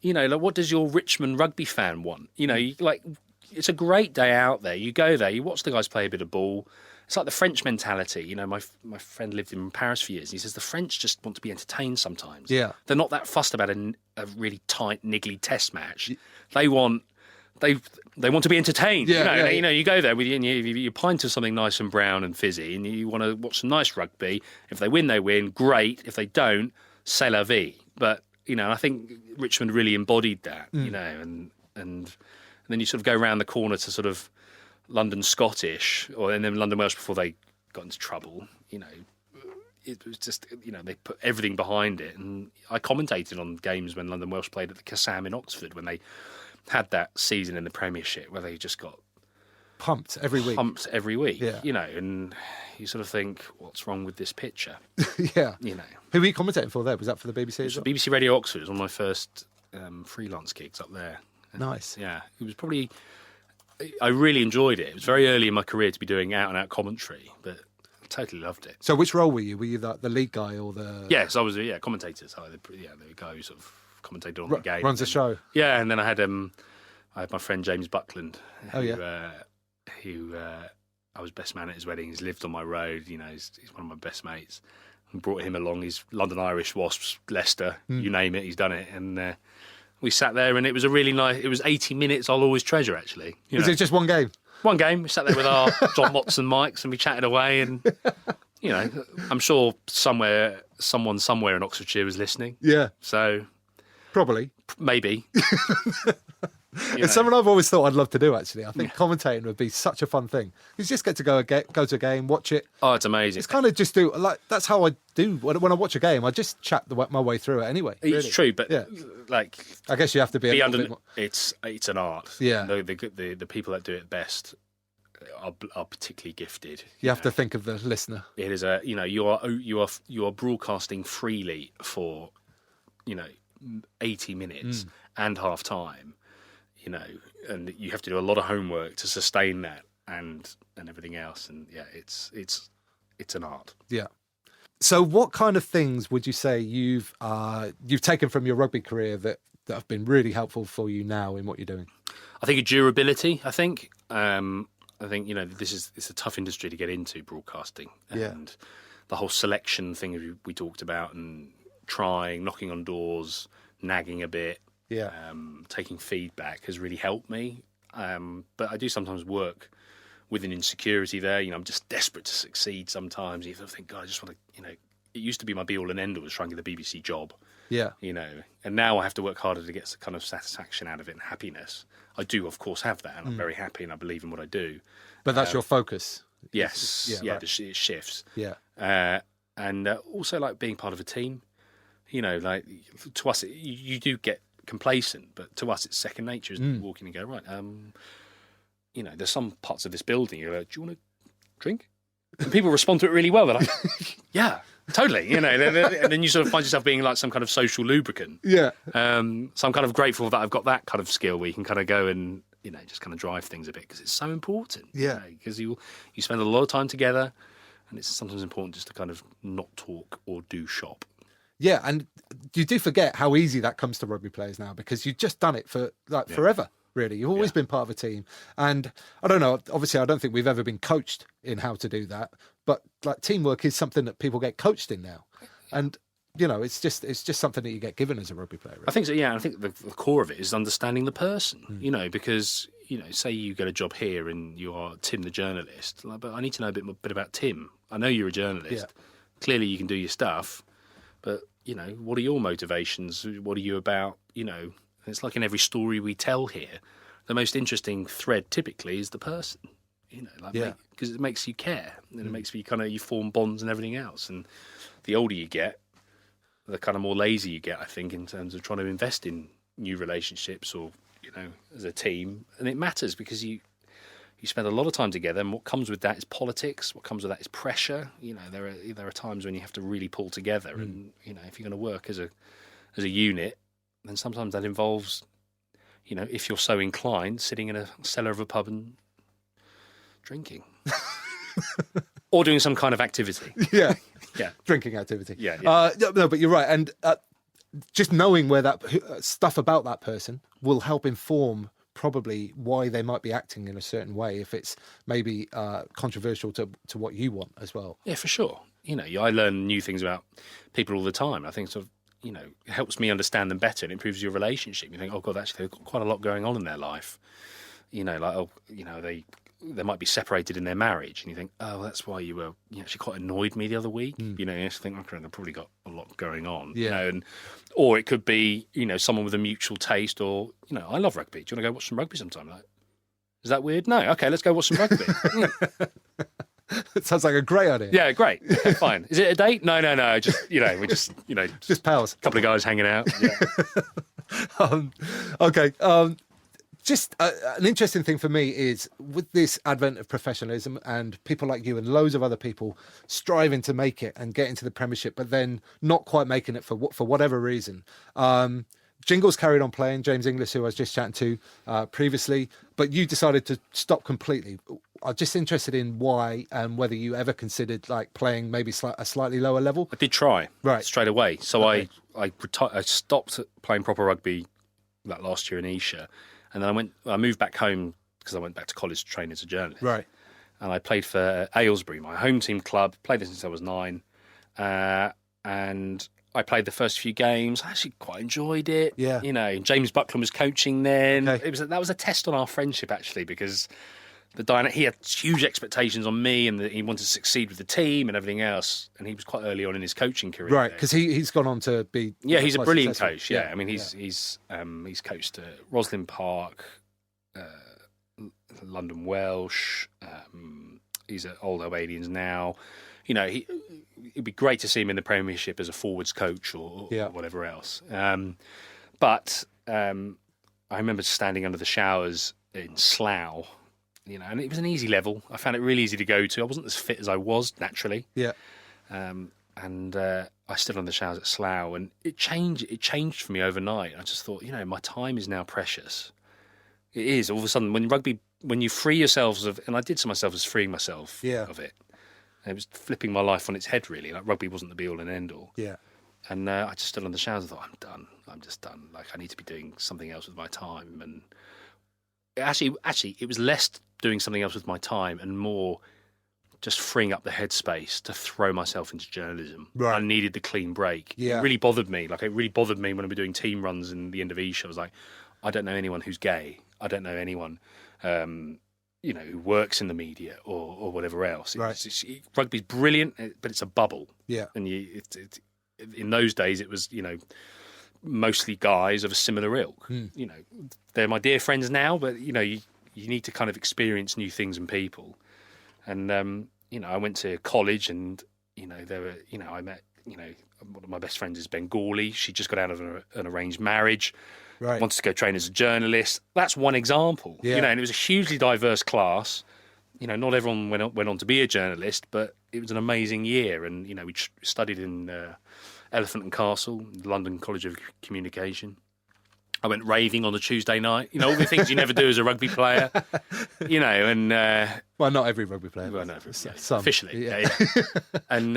Speaker 1: what does your Richmond rugby fan want? It's a great day out there. You go there, you watch the guys play a bit of ball. It's like the French mentality. My friend lived in Paris for years. And he says the French just want to be entertained sometimes.
Speaker 3: Yeah.
Speaker 1: They're not that fussed about a really tight, niggly test match. They want to be entertained. You go there with you pint of something nice and brown and fizzy, and you want to watch some nice rugby. If they win, they win. Great. If they don't, c'est la vie. But I think Richmond really embodied that. And then you sort of go around the corner to sort of London Scottish, and then London Welsh before they got into trouble. It was just they put everything behind it. And I commentated on games when London Welsh played at the Kassam in Oxford when they had that season in the Premiership where they just got
Speaker 3: pumped every week.
Speaker 1: Yeah. And you sort of think, what's wrong with this picture?
Speaker 3: Yeah. Who were you commentating for there? Was that for the BBC as well?
Speaker 1: BBC Radio Oxford. It was one of my first freelance gigs up there.
Speaker 3: Nice.
Speaker 1: Yeah. It was probably... I really enjoyed it. It was very early in my career to be doing out-and-out commentary, but I totally loved it.
Speaker 3: So which role were you? Were you the lead guy or the...
Speaker 1: Yes, I was commentator. So the guy who sort of commentated on the game.
Speaker 3: Runs the show.
Speaker 1: Yeah, and then I had my friend James Buckland, who I was best man at his wedding. He's lived on my road. He's one of my best mates. And brought him along. He's London Irish, Wasps, Leicester, you name it. He's done it. And we sat there, and it was a really nice. It was 80 minutes. I'll always treasure. Actually,
Speaker 3: was it just one game?
Speaker 1: One game. We sat there with our John Watson mics, and we chatted away. And I'm sure someone somewhere in Oxfordshire was listening.
Speaker 3: Yeah.
Speaker 1: So
Speaker 3: probably,
Speaker 1: maybe.
Speaker 3: It's something I've always thought I'd love to do, actually. I think commentating would be such a fun thing. You just get to go to a game, watch it.
Speaker 1: Oh, it's amazing.
Speaker 3: It's kind of just that's how I do. When I watch a game, I just chat my way through it anyway.
Speaker 1: It's true, but
Speaker 3: I guess you have to be
Speaker 1: it's an art.
Speaker 3: Yeah.
Speaker 1: The people that do it best are particularly gifted.
Speaker 3: You have to think of the listener.
Speaker 1: It is you are broadcasting freely for 80 minutes and half time. And you have to do a lot of homework to sustain that and everything else. And it's an art.
Speaker 3: Yeah. So what kind of things would you say you've taken from your rugby career that have been really helpful for you now in what you're doing?
Speaker 1: I think durability. I think it's a tough industry to get into, broadcasting, and the whole selection thing we talked about, and trying, knocking on doors, nagging a bit.
Speaker 3: Yeah.
Speaker 1: Taking feedback has really helped me. But I do sometimes work with an insecurity there. I'm just desperate to succeed sometimes. You think, God, I just want to, it used to be my be-all and end-all was trying to get the BBC job.
Speaker 3: Yeah.
Speaker 1: And now I have to work harder to get some kind of satisfaction out of it and happiness. I do, of course, have that, and I'm very happy and I believe in what I do.
Speaker 3: But that's your focus.
Speaker 1: Yes.
Speaker 3: Right.
Speaker 1: It shifts.
Speaker 3: Yeah.
Speaker 1: And also like being part of a team. Like to us, you do get complacent, but to us it's second nature, isn't it? Walking and go, right, there's some parts of this building you're like, do you want to drink? And people respond to it really well. They're like, yeah, totally. And then you sort of find yourself being like some kind of social lubricant.
Speaker 3: Yeah.
Speaker 1: So I'm kind of grateful that I've got that kind of skill where you can kind of go and just kind of drive things a bit, because it's so important.
Speaker 3: Yeah.
Speaker 1: Because you spend a lot of time together, and it's sometimes important just to kind of not talk or do shop.
Speaker 3: Yeah, and you do forget how easy that comes to rugby players now, because you've just done it for forever. really. You've always been part of a team. And I don't know, obviously I don't think we've ever been coached in how to do that, but like teamwork is something that people get coached in now. And you know, it's just something that you get given as a rugby player. Really.
Speaker 1: I think so. Yeah, I think the core of it is understanding the person. You know, because say you get a job here and you are Tim the journalist, but I need to know a bit about Tim. I know you're a journalist. Yeah. Clearly, you can do your stuff, but what are your motivations? What are you about? It's like in every story we tell here, the most interesting thread typically is the person. Because it makes you care, and it makes you form bonds and everything else. And the older you get, the kind of more lazy you get, I think, in terms of trying to invest in new relationships or, as a team. And it matters because you spend a lot of time together, and what comes with that is politics. What comes with that is pressure. There are times when you have to really pull together, and if you're going to work as a unit, then sometimes that involves, if you're so inclined, sitting in a cellar of a pub and drinking. Or doing some kind of activity.
Speaker 3: Yeah.
Speaker 1: Yeah.
Speaker 3: Drinking activity.
Speaker 1: Yeah.
Speaker 3: No, but you're right. And just knowing where that stuff about that person will help inform probably why they might be acting in a certain way, if it's maybe controversial to what you want as well.
Speaker 1: Yeah, for sure. I learn new things about people all the time. I think sort of, it helps me understand them better and improves your relationship. You think, oh God, actually they've got quite a lot going on in their life. They might be separated in their marriage, and you think, oh, that's why you were actually quite annoyed me the other week. You just think, okay, they've probably got a lot going on.
Speaker 3: Yeah.
Speaker 1: Or it could be, someone with a mutual taste, or I love rugby. Do you want to go watch some rugby sometime? Like, is that weird? No. Okay, let's go watch some rugby.
Speaker 3: It sounds like a great idea.
Speaker 1: Yeah, great. Okay, fine. Is it a date? No. Just we're just
Speaker 3: just pals.
Speaker 1: A couple of guys hanging out. Yeah.
Speaker 3: Okay. Just an interesting thing for me is with this advent of professionalism and people like you and loads of other people striving to make it and get into the Premiership, but then not quite making it for whatever reason. Jingles carried on playing, James Inglis, who I was just chatting to previously, but you decided to stop completely. I'm just interested in why and whether you ever considered like playing maybe a slightly lower level.
Speaker 1: I did try straight away. So
Speaker 3: okay.
Speaker 1: I stopped playing proper rugby that last year in Esher. And then I moved back home because I went back to college to train as a journalist.
Speaker 3: Right.
Speaker 1: And I played for Aylesbury, my home team club. Played there since I was 9. And I played the first few games. I actually quite enjoyed it.
Speaker 3: Yeah.
Speaker 1: James Buckland was coaching then.
Speaker 3: Okay.
Speaker 1: That was a test on our friendship, actually, because he had huge expectations on me, and he wanted to succeed with the team and everything else. And he was quite early on in his coaching career.
Speaker 3: Right, because he's gone on to be
Speaker 1: he's a brilliant coach.
Speaker 3: Yeah.
Speaker 1: I mean, he's coached at Roslyn Park, London Welsh. He's at Old Albanians now. It'd be great to see him in the Premiership as a forwards coach or whatever else. But I remember standing under the showers in Slough. And it was an easy level. I found it really easy to go to. I wasn't as fit as I was naturally.
Speaker 3: Yeah.
Speaker 1: And I stood on the showers at Slough, and it changed for me overnight. I just thought, my time is now precious. It is. All of a sudden, when you free yourselves of, and I did to myself as freeing myself of it. It was flipping my life on its head, really. Like rugby wasn't the be all and end all.
Speaker 3: Yeah.
Speaker 1: And I just stood on the showers and thought, I'm done. I'm just done. Like I need to be doing something else with my time. And actually, it was less doing something else with my time and more just freeing up the headspace to throw myself into journalism.
Speaker 3: Right.
Speaker 1: I needed the clean break.
Speaker 3: Yeah.
Speaker 1: It really bothered me. Like it really bothered me when I was doing team runs in the end of Esher. I was like, I don't know anyone who's gay. I don't know anyone, who works in the media or whatever else.
Speaker 3: Right.
Speaker 1: Rugby's brilliant, but it's a bubble.
Speaker 3: Yeah.
Speaker 1: And in those days, it was, mostly guys of a similar ilk. They're my dear friends now, but you need to kind of experience new things and people. And I went to college, and there were I met one of my best friends is Bengali. She just got out of an arranged marriage.
Speaker 3: Right.
Speaker 1: Wants to go train as a journalist. That's one example.
Speaker 3: Yeah.
Speaker 1: And it was a hugely diverse class. Not everyone went on to be a journalist, but it was an amazing year. And we studied in Elephant and Castle, London College of Communication. I went raving on a Tuesday night. All the things you never do as a rugby player. And
Speaker 3: well, not every rugby player.
Speaker 1: Well, no,
Speaker 3: some.
Speaker 1: Officially,
Speaker 3: yeah.
Speaker 1: And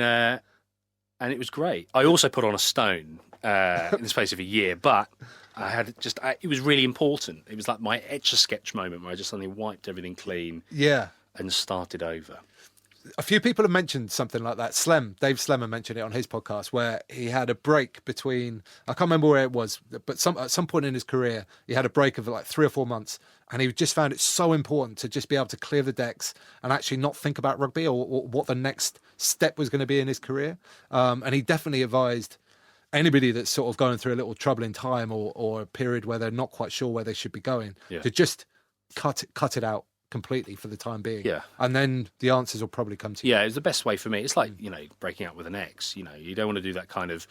Speaker 1: it was great. I also put on a stone in the space of a year, but I had it was really important. It was like my Etch-a-Sketch moment where I just suddenly wiped everything clean and started over.
Speaker 3: A few people have mentioned something like that. Dave Slemmer mentioned it on his podcast, where he had a break between, I can't remember where it was, but at some point in his career, he had a break of like 3 or 4 months, and he just found it so important to just be able to clear the decks and actually not think about rugby or what the next step was going to be in his career. And he definitely advised anybody that's sort of going through a little troubling time or a period where they're not quite sure where they should be going to just cut it out completely for the time being.
Speaker 1: Yeah.
Speaker 3: And then the answers will probably come to you.
Speaker 1: Yeah, it's the best way for me. It's like, breaking up with an ex. You don't want to do that kind of,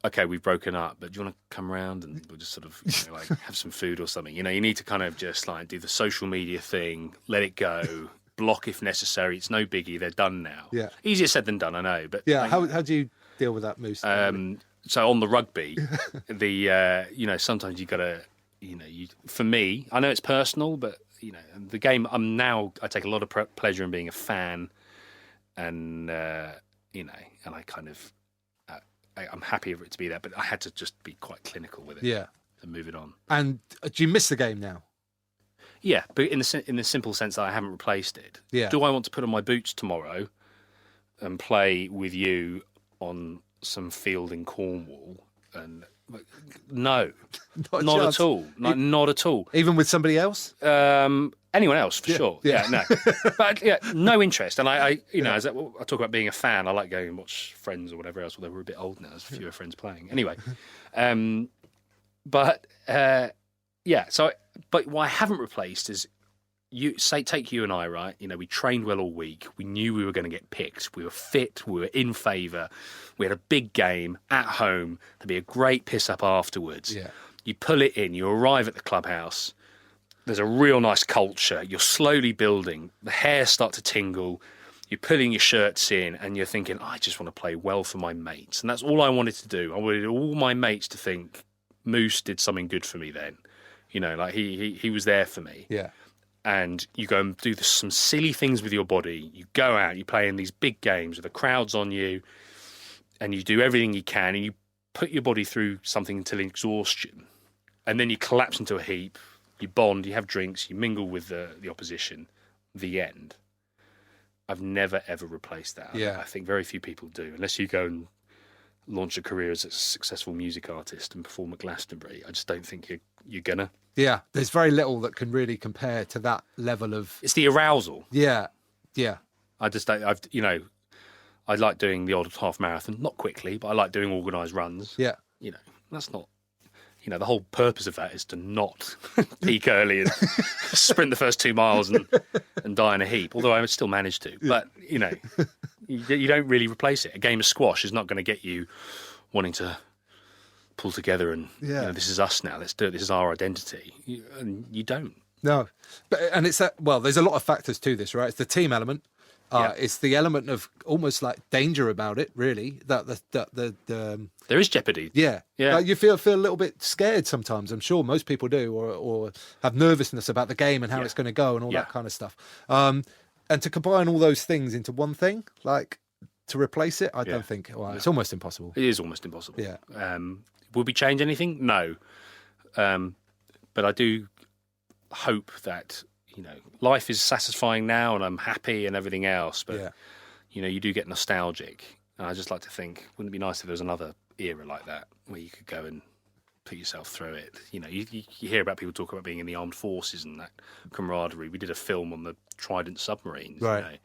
Speaker 1: okay, we've broken up, but do you want to come around and we'll just sort of like have some food or something? You need to kind of just like do the social media thing, let it go, block if necessary. It's no biggie. They're done now.
Speaker 3: Yeah.
Speaker 1: Easier said than done, I know. But
Speaker 3: yeah, how do you deal with that, Moose?
Speaker 1: So on the rugby, sometimes you got to, for me, I know it's personal, but the game, I take a lot of pleasure in being a fan, and and I kind of, I'm happy for it to be there, but I had to just be quite clinical with it.
Speaker 3: Yeah,
Speaker 1: and move it on.
Speaker 3: And do you miss the game now?
Speaker 1: Yeah, but in the simple sense that I haven't replaced it.
Speaker 3: Yeah.
Speaker 1: Do I want to put on my boots tomorrow and play with you on some field in Cornwall? And no, not at all. Not at all.
Speaker 3: Even with somebody else?
Speaker 1: Anyone else, for sure.
Speaker 3: Yeah.
Speaker 1: No. But no interest. And I as I talk about being a fan, I like going and watch Friends or whatever else, although we're a bit old now, there's fewer friends playing. Anyway. But what I haven't replaced is take you and I, right? We trained well all week. We knew we were going to get picked. We were fit. We were in favour. We had a big game at home. There'd be a great piss up afterwards.
Speaker 3: Yeah.
Speaker 1: You pull it in. You arrive at the clubhouse. There's a real nice culture. You're slowly building. The hairs start to tingle. You're putting your shirts in, and you're thinking, I just want to play well for my mates. And that's all I wanted to do. I wanted all my mates to think Moose did something good for me then. Like he was there for me.
Speaker 3: Yeah.
Speaker 1: And you go and do some silly things with your body. You go out, you play in these big games with the crowds on you, and you do everything you can, and you put your body through something until exhaustion. And then you collapse into a heap, you bond, you have drinks, you mingle with the opposition. The end. I've never, ever replaced that.
Speaker 3: Yeah.
Speaker 1: I think very few people do, unless you go and launch a career as a successful music artist and perform at Glastonbury. I just don't think you're gonna.
Speaker 3: Yeah, there's very little that can really compare to that level of...
Speaker 1: It's the arousal.
Speaker 3: Yeah, yeah.
Speaker 1: I just don't, I like doing the odd half marathon, not quickly, but I like doing organised runs.
Speaker 3: Yeah.
Speaker 1: That's not, the whole purpose of that is to not peak early and sprint the first 2 miles and die in a heap, although I would still manage to. But, you don't really replace it. A game of squash is not going to get you wanting to pull together and this is us now, let's do it, this is our identity. And you don't.
Speaker 3: No, and it's that. Well, there's a lot of factors to this, right? It's the team element. It's the element of almost like danger about it, really. That
Speaker 1: there is jeopardy.
Speaker 3: Yeah.
Speaker 1: Yeah.
Speaker 3: You feel a little bit scared sometimes. I'm sure most people do, or have nervousness about the game and how it's going to go and all that kind of stuff. And to combine all those things into one thing, like to replace it, I don't think. Well, it's almost impossible.
Speaker 1: It is almost impossible.
Speaker 3: Yeah.
Speaker 1: Will we change anything? No. But I do hope that, life is satisfying now and I'm happy and everything else. But, you do get nostalgic. And I just like to think, wouldn't it be nice if there was another era like that where you could go and put yourself through it? You hear about people talk about being in the armed forces and that camaraderie. We did a film on the Trident submarines.
Speaker 3: Right.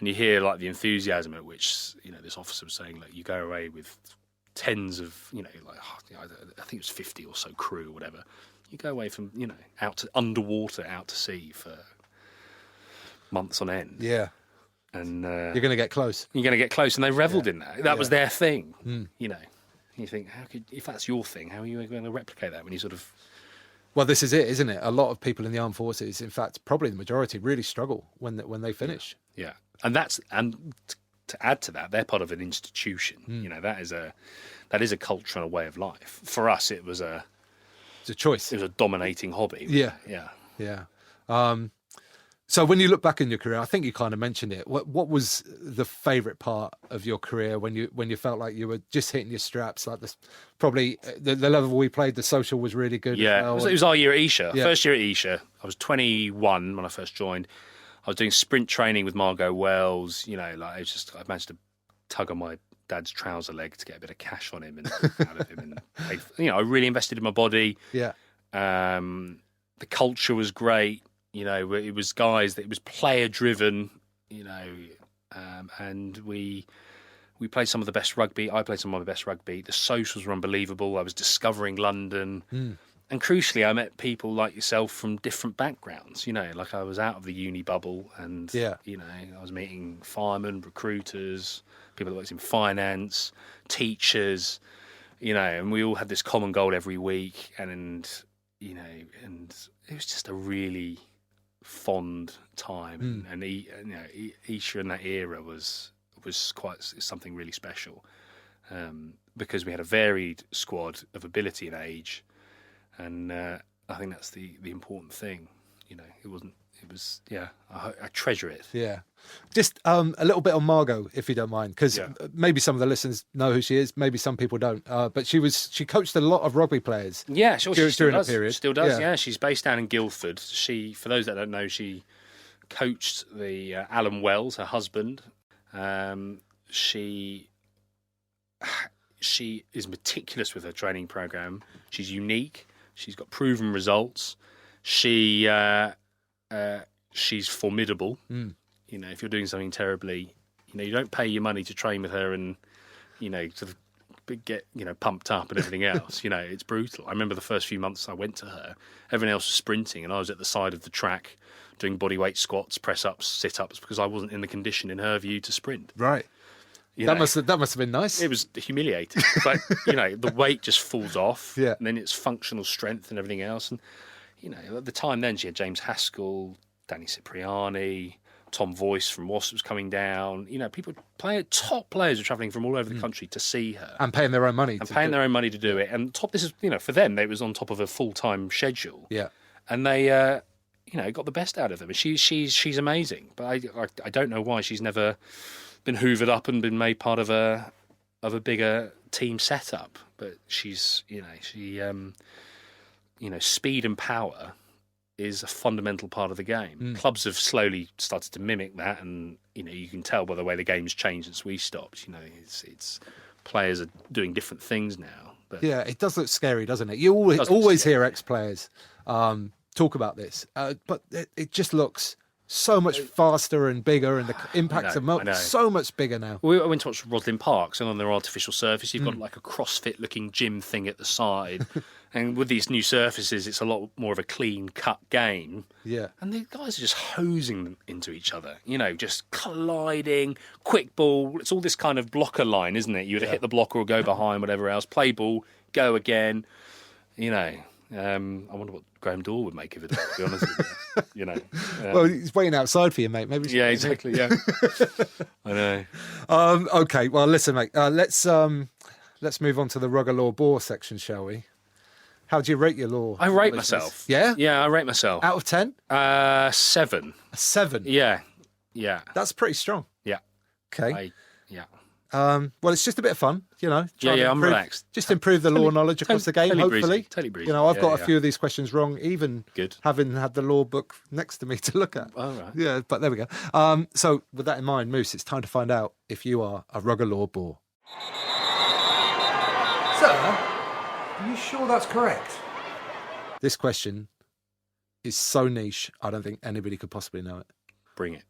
Speaker 1: And you hear like the enthusiasm at which, this officer was saying, like, you go away with tens of, I think it was 50 or so crew or whatever. You go away from, out to underwater, out to sea for months on end.
Speaker 3: Yeah.
Speaker 1: And
Speaker 3: you're going to get close.
Speaker 1: You're going to get close. And they revelled in that. That was their thing. You think, if that's your thing, how are you going to replicate that when you sort of...
Speaker 3: Well, this is it, isn't it? A lot of people in the armed forces, in fact, probably the majority, really struggle when they finish.
Speaker 1: Yeah. And to add to that, they're part of an institution. That is a culture and a way of life. For us, it's a
Speaker 3: choice.
Speaker 1: It was a dominating hobby.
Speaker 3: Yeah.
Speaker 1: Yeah.
Speaker 3: Yeah. So when you look back in your career, I think you kind of mentioned it. What was the favourite part of your career when you felt like you were just hitting your straps? Like this, probably the level we played, the social was really good.
Speaker 1: Yeah,
Speaker 3: as well.
Speaker 1: it was our year at Esher.
Speaker 3: Yeah.
Speaker 1: First year at Esher, I was 21 when I first joined. I was doing sprint training with Margo Wells. You know, like I managed to tug on my dad's trouser leg to get a bit of cash on him and out of him. And I really invested in my body.
Speaker 3: Yeah.
Speaker 1: The culture was great. You know, it was guys that it was player driven. You know, and we played some of the best rugby. I played some of my best rugby. The socials were unbelievable. I was discovering London. And crucially, I met people like yourself from different backgrounds. You know, like I was out of the uni bubble, and you know, I was meeting firemen, recruiters, people that worked in finance, teachers. You know, and we all had this common goal every week, and you know, and it was just a really fond time. And you know, Esher in that era was quite something really special, because we had a varied squad of ability and age. And I think that's the important thing. You know, I treasure it.
Speaker 3: Yeah. Just a little bit on Margo, if you don't mind, because maybe some of the listeners know who she is, maybe some people don't. But she coached a lot of rugby players.
Speaker 1: Yeah, sure, she
Speaker 3: during a period.
Speaker 1: Still does. Yeah, she's based down in Guildford. For those that don't know, she coached the Alan Wells, her husband. She is meticulous with her training program. She's unique. She's got proven results. She's formidable. You know, if you're doing something terribly, you know, you don't pay your money to train with her and, you know, sort of get, you know, pumped up and everything else. You know, it's brutal. I remember the first few months I went to her, everyone else was sprinting and I was at the side of the track doing bodyweight squats, press ups, sit ups, because I wasn't in the condition, in her view, to sprint.
Speaker 3: Right. That must have been nice.
Speaker 1: It was humiliating, but you know, the weight just falls off.
Speaker 3: Yeah.
Speaker 1: And then it's functional strength and everything else. And you know, at the time then she had James Haskell, Danny Cipriani, Tom Voice from Wasps was coming down. You know, top players were travelling from all over the country to see her
Speaker 3: and paying their own money.
Speaker 1: Their own money to do it. And this is, you know, for them, it was on top of a full-time schedule.
Speaker 3: Yeah.
Speaker 1: And they, you know, got the best out of them. And she's amazing. But I don't know why she's never been hoovered up and been made part of a bigger team setup. But she's, you know, speed and power is a fundamental part of the game. Clubs have slowly started to mimic that, and you know, you can tell by the way the game's changed since we stopped. You know, it's players are doing different things now. But
Speaker 3: yeah, it does look scary, doesn't it? You always hear ex-players talk about this, but it just looks so much faster and bigger, and the impacts are so much bigger now.
Speaker 1: I went to watch Roslyn Parks, and on their artificial surface, you've got like a CrossFit-looking gym thing at the side. And with these new surfaces, it's a lot more of a clean-cut game.
Speaker 3: Yeah.
Speaker 1: And the guys are just hosing them into each other, you know, just colliding, quick ball. It's all this kind of blocker line, isn't it? You would hit the blocker or go behind, whatever else. Play ball, go again, you know. I wonder what Graham Dorr would make of it, to be honest with you. You know,
Speaker 3: well, he's waiting outside for you, mate. Maybe.
Speaker 1: Yeah, exactly. Yeah, I know.
Speaker 3: Okay, well, listen, mate. Let's move on to the Ruggle Law Bore section, shall we? How do you rate your law?
Speaker 1: I rate myself.
Speaker 3: Yeah,
Speaker 1: yeah, I rate myself
Speaker 3: out of 10.
Speaker 1: 7.
Speaker 3: A 7.
Speaker 1: Yeah.
Speaker 3: That's pretty strong.
Speaker 1: Yeah.
Speaker 3: Okay.
Speaker 1: Yeah.
Speaker 3: Well, it's just a bit of fun, you know.
Speaker 1: I'm relaxed.
Speaker 3: Just improve the law knowledge across the game, hopefully.
Speaker 1: Totally breezy.
Speaker 3: You know, I've got a few of these questions wrong, even
Speaker 1: good,
Speaker 3: having had the law book next to me to look at.
Speaker 1: All right.
Speaker 3: Yeah, but there we go. So with that in mind, Moose, it's time to find out if you are a Ruggle Law Bore.
Speaker 4: Sir, are you sure that's correct?
Speaker 3: This question is so niche, I don't think anybody could possibly know it.
Speaker 1: Bring it.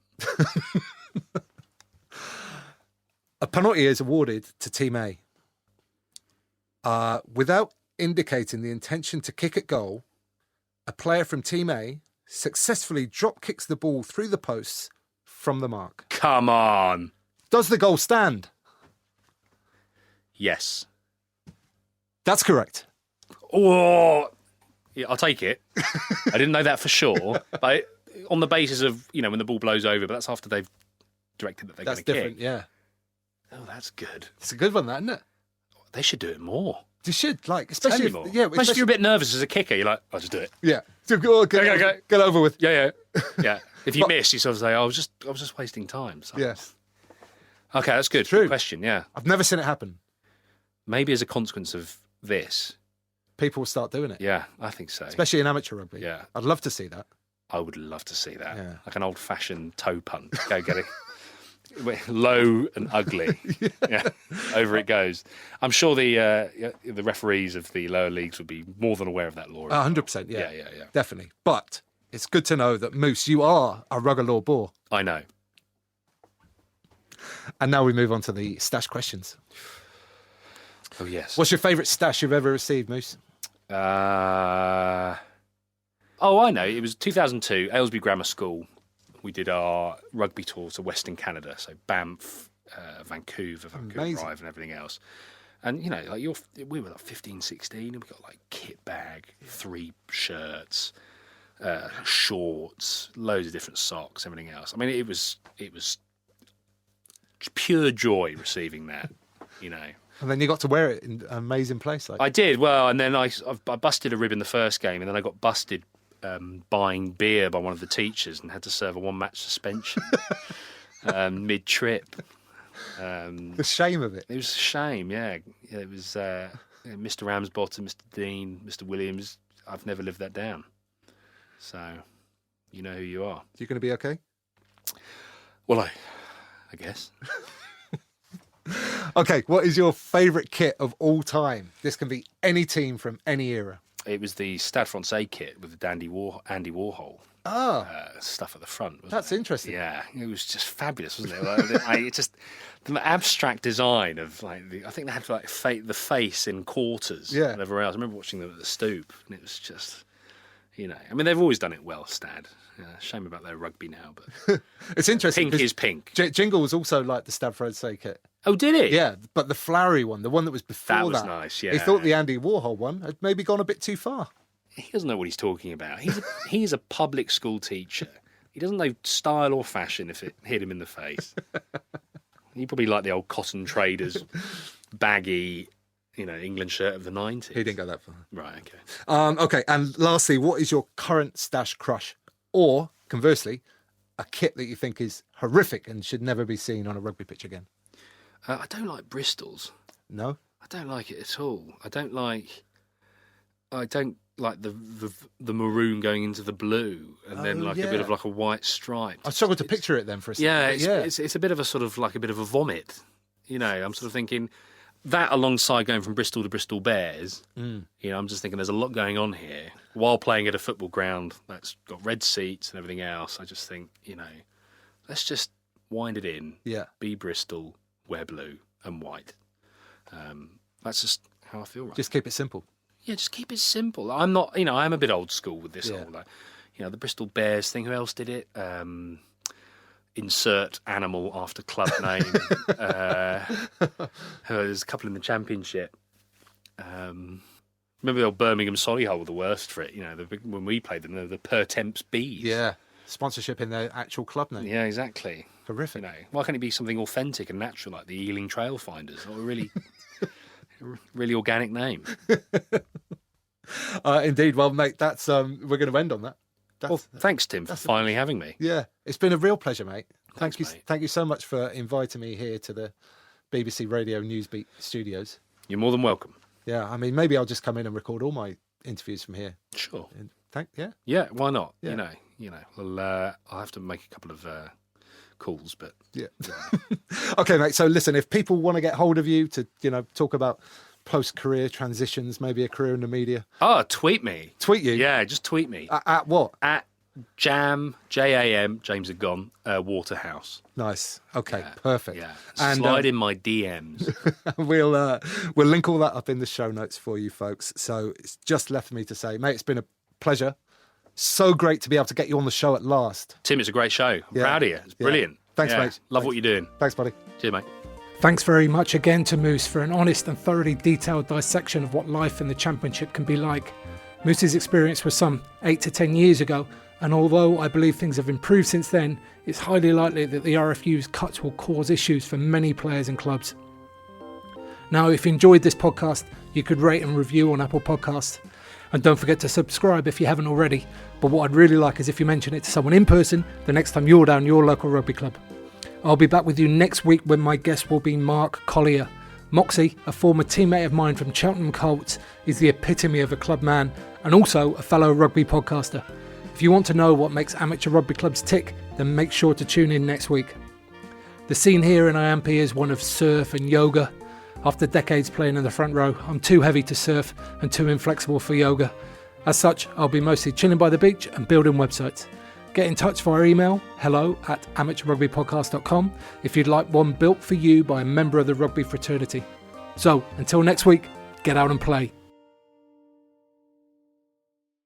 Speaker 3: A penalty is awarded to Team A. Without indicating the intention to kick at goal, a player from Team A successfully drop kicks the ball through the posts from the mark.
Speaker 1: Come on.
Speaker 3: Does the goal stand?
Speaker 1: Yes.
Speaker 3: That's correct.
Speaker 1: Oh, yeah, I'll take it. I didn't know that for sure, but on the basis of, you know, when the ball blows over, but that's after they've directed that they're going to kick. That's different,
Speaker 3: yeah.
Speaker 1: Oh, that's good.
Speaker 3: It's a good one, that, isn't it?
Speaker 1: They should do it more.
Speaker 3: They should, like, especially if,
Speaker 1: especially if you're a bit nervous as a kicker, you're like, I'll just do it.
Speaker 3: Yeah. So, get over with.
Speaker 1: Yeah. If you miss, you sort of say, I was just wasting time. So.
Speaker 3: Yes.
Speaker 1: Okay, that's good.
Speaker 3: True.
Speaker 1: Good question, yeah.
Speaker 3: I've never seen it happen.
Speaker 1: Maybe as a consequence of this.
Speaker 3: People will start doing it.
Speaker 1: Yeah, I think so.
Speaker 3: Especially in amateur rugby.
Speaker 1: Yeah.
Speaker 3: I'd love to see that.
Speaker 1: I would love to see that.
Speaker 3: Yeah.
Speaker 1: Like an old-fashioned toe punt. Go get it. Low and ugly. Yeah. Over it goes. I'm sure the referees of the lower leagues would be more than aware of that law.
Speaker 3: 100%, yeah.
Speaker 1: Yeah.
Speaker 3: Definitely. But it's good to know that, Moose, you are a Ruggle law bore.
Speaker 1: I know.
Speaker 3: And now we move on to the stash questions.
Speaker 1: Oh, yes.
Speaker 3: What's your favourite stash you've ever received, Moose?
Speaker 1: I know. It was 2002, Aylesbury Grammar School. We did our rugby tour to Western Canada, so Banff, Vancouver
Speaker 3: Amazing.
Speaker 1: Drive and everything else. And, we were like 15, 16, and we got like kit bag, 3 shirts, shorts, loads of different socks, everything else. I mean, it was pure joy receiving that,
Speaker 3: And then you got to wear it in an amazing place.
Speaker 1: I did, well, and then I busted a rib in the first game, and then I got busted buying beer by one of the teachers and had to serve a 1-match suspension mid-trip.
Speaker 3: The shame of it.
Speaker 1: It was a shame, yeah. It was Mr. Ramsbottom, Mr. Dean, Mr. Williams. I've never lived that down. So, you know who you are.
Speaker 3: You're going to be okay?
Speaker 1: Well, I guess.
Speaker 3: Okay, what is your favourite kit of all time? This can be any team from any era.
Speaker 1: It was the Stade Francais kit with the Andy Warhol stuff at the front.
Speaker 3: That's interesting.
Speaker 1: Yeah, it was just fabulous, wasn't it? It's just the abstract design of I think they had like the face in quarters.
Speaker 3: Yeah.
Speaker 1: And everywhere else. I remember watching them at the Stoop, and it was just, I mean, they've always done it well, Stade. Shame about their rugby now, but
Speaker 3: it's interesting.
Speaker 1: Pink is pink.
Speaker 3: Jingle was also like the Stade Francais kit.
Speaker 1: Oh, did it?
Speaker 3: Yeah, but the flowery one, the one that was before that.
Speaker 1: Was nice, yeah.
Speaker 3: He thought the Andy Warhol one had maybe gone a bit too far.
Speaker 1: He doesn't know what he's talking about. He's a public school teacher. He doesn't know style or fashion if it hit him in the face. He probably liked the old cotton traders, baggy, England shirt of the 90s.
Speaker 3: He didn't go that far.
Speaker 1: Right, okay.
Speaker 3: Okay, and lastly, what is your current stash crush? Or, conversely, a kit that you think is horrific and should never be seen on a rugby pitch again?
Speaker 1: I don't like Bristols.
Speaker 3: No?
Speaker 1: I don't like it at all. I don't like the maroon going into the blue and then a bit of like a white stripe.
Speaker 3: I struggled to picture it then for a second.
Speaker 1: Yeah, it's a bit of a sort of like a bit of a vomit. I'm sort of thinking that alongside going from Bristol to Bristol Bears, I'm just thinking there's a lot going on here. While playing at a football ground that's got red seats and everything else, I just think, let's just wind it in.
Speaker 3: Yeah. Be
Speaker 1: Bristol, wear blue and white. That's just how I feel right
Speaker 3: Just keep it simple.
Speaker 1: Yeah, just keep it simple. I'm not, I'm a bit old school with this whole, the Bristol Bears thing. Who else did it? Insert animal after club name. There's a couple in the Championship. Remember the old Birmingham Solihull were the worst for it. When we played them, they were the Per Temps Bees.
Speaker 3: Yeah, sponsorship in their actual club name.
Speaker 1: Yeah, exactly.
Speaker 3: Horrific.
Speaker 1: Why can't it be something authentic and natural like the Ealing Trailfinders, or a really organic name?
Speaker 3: Indeed. Well, mate, that's we're going to end on that.
Speaker 1: Thanks, Tim, for finally having me.
Speaker 3: Yeah, it's been a real pleasure, mate.
Speaker 1: Thanks, mate.
Speaker 3: Thank you so much for inviting me here to the BBC Radio Newsbeat studios.
Speaker 1: You're more than welcome.
Speaker 3: Yeah, I mean, maybe I'll just come in and record all my interviews from here.
Speaker 1: Sure.
Speaker 3: Yeah,
Speaker 1: why not?
Speaker 3: Yeah.
Speaker 1: Well, I'll have to make a couple of calls, but
Speaker 3: yeah. Okay, mate. So listen, if people want to get hold of you to, talk about post-career transitions, maybe a career in the media.
Speaker 1: Oh, tweet me.
Speaker 3: Tweet you?
Speaker 1: Yeah, just tweet me.
Speaker 3: At what?
Speaker 1: At Jam, J-A-M, James had gone, Waterhouse.
Speaker 3: Nice. Okay, perfect.
Speaker 1: Yeah.
Speaker 3: And
Speaker 1: slide in my DMs.
Speaker 3: we'll link all that up in the show notes for you folks. So it's just left for me to say, mate, it's been a pleasure. So great to be able to get you on the show at last.
Speaker 1: Tim, it's a great show. I'm proud of you. It's brilliant.
Speaker 3: Thanks, mate.
Speaker 1: Love what you're doing.
Speaker 3: Thanks, buddy.
Speaker 1: Cheers, mate.
Speaker 2: Thanks very much again to Moose for an honest and thoroughly detailed dissection of what life in the Championship can be like. Moose's experience was some 8 to 10 years ago, and although I believe things have improved since then, it's highly likely that the RFU's cuts will cause issues for many players and clubs. Now, if you enjoyed this podcast, you could rate and review on Apple Podcasts. And don't forget to subscribe if you haven't already. But what I'd really like is if you mention it to someone in person the next time you're down your local rugby club. I'll be back with you next week when my guest will be Mark Collier. Moxie, a former teammate of mine from Cheltenham Colts, is the epitome of a club man and also a fellow rugby podcaster. If you want to know what makes amateur rugby clubs tick, then make sure to tune in next week. The scene here in IAMP is one of surf and yoga. After decades playing in the front row, I'm too heavy to surf and too inflexible for yoga. As such, I'll be mostly chilling by the beach and building websites. Get in touch via email, hello@amateurrugbypodcast.com, if you'd like one built for you by a member of the rugby fraternity. So, until next week, get out and play.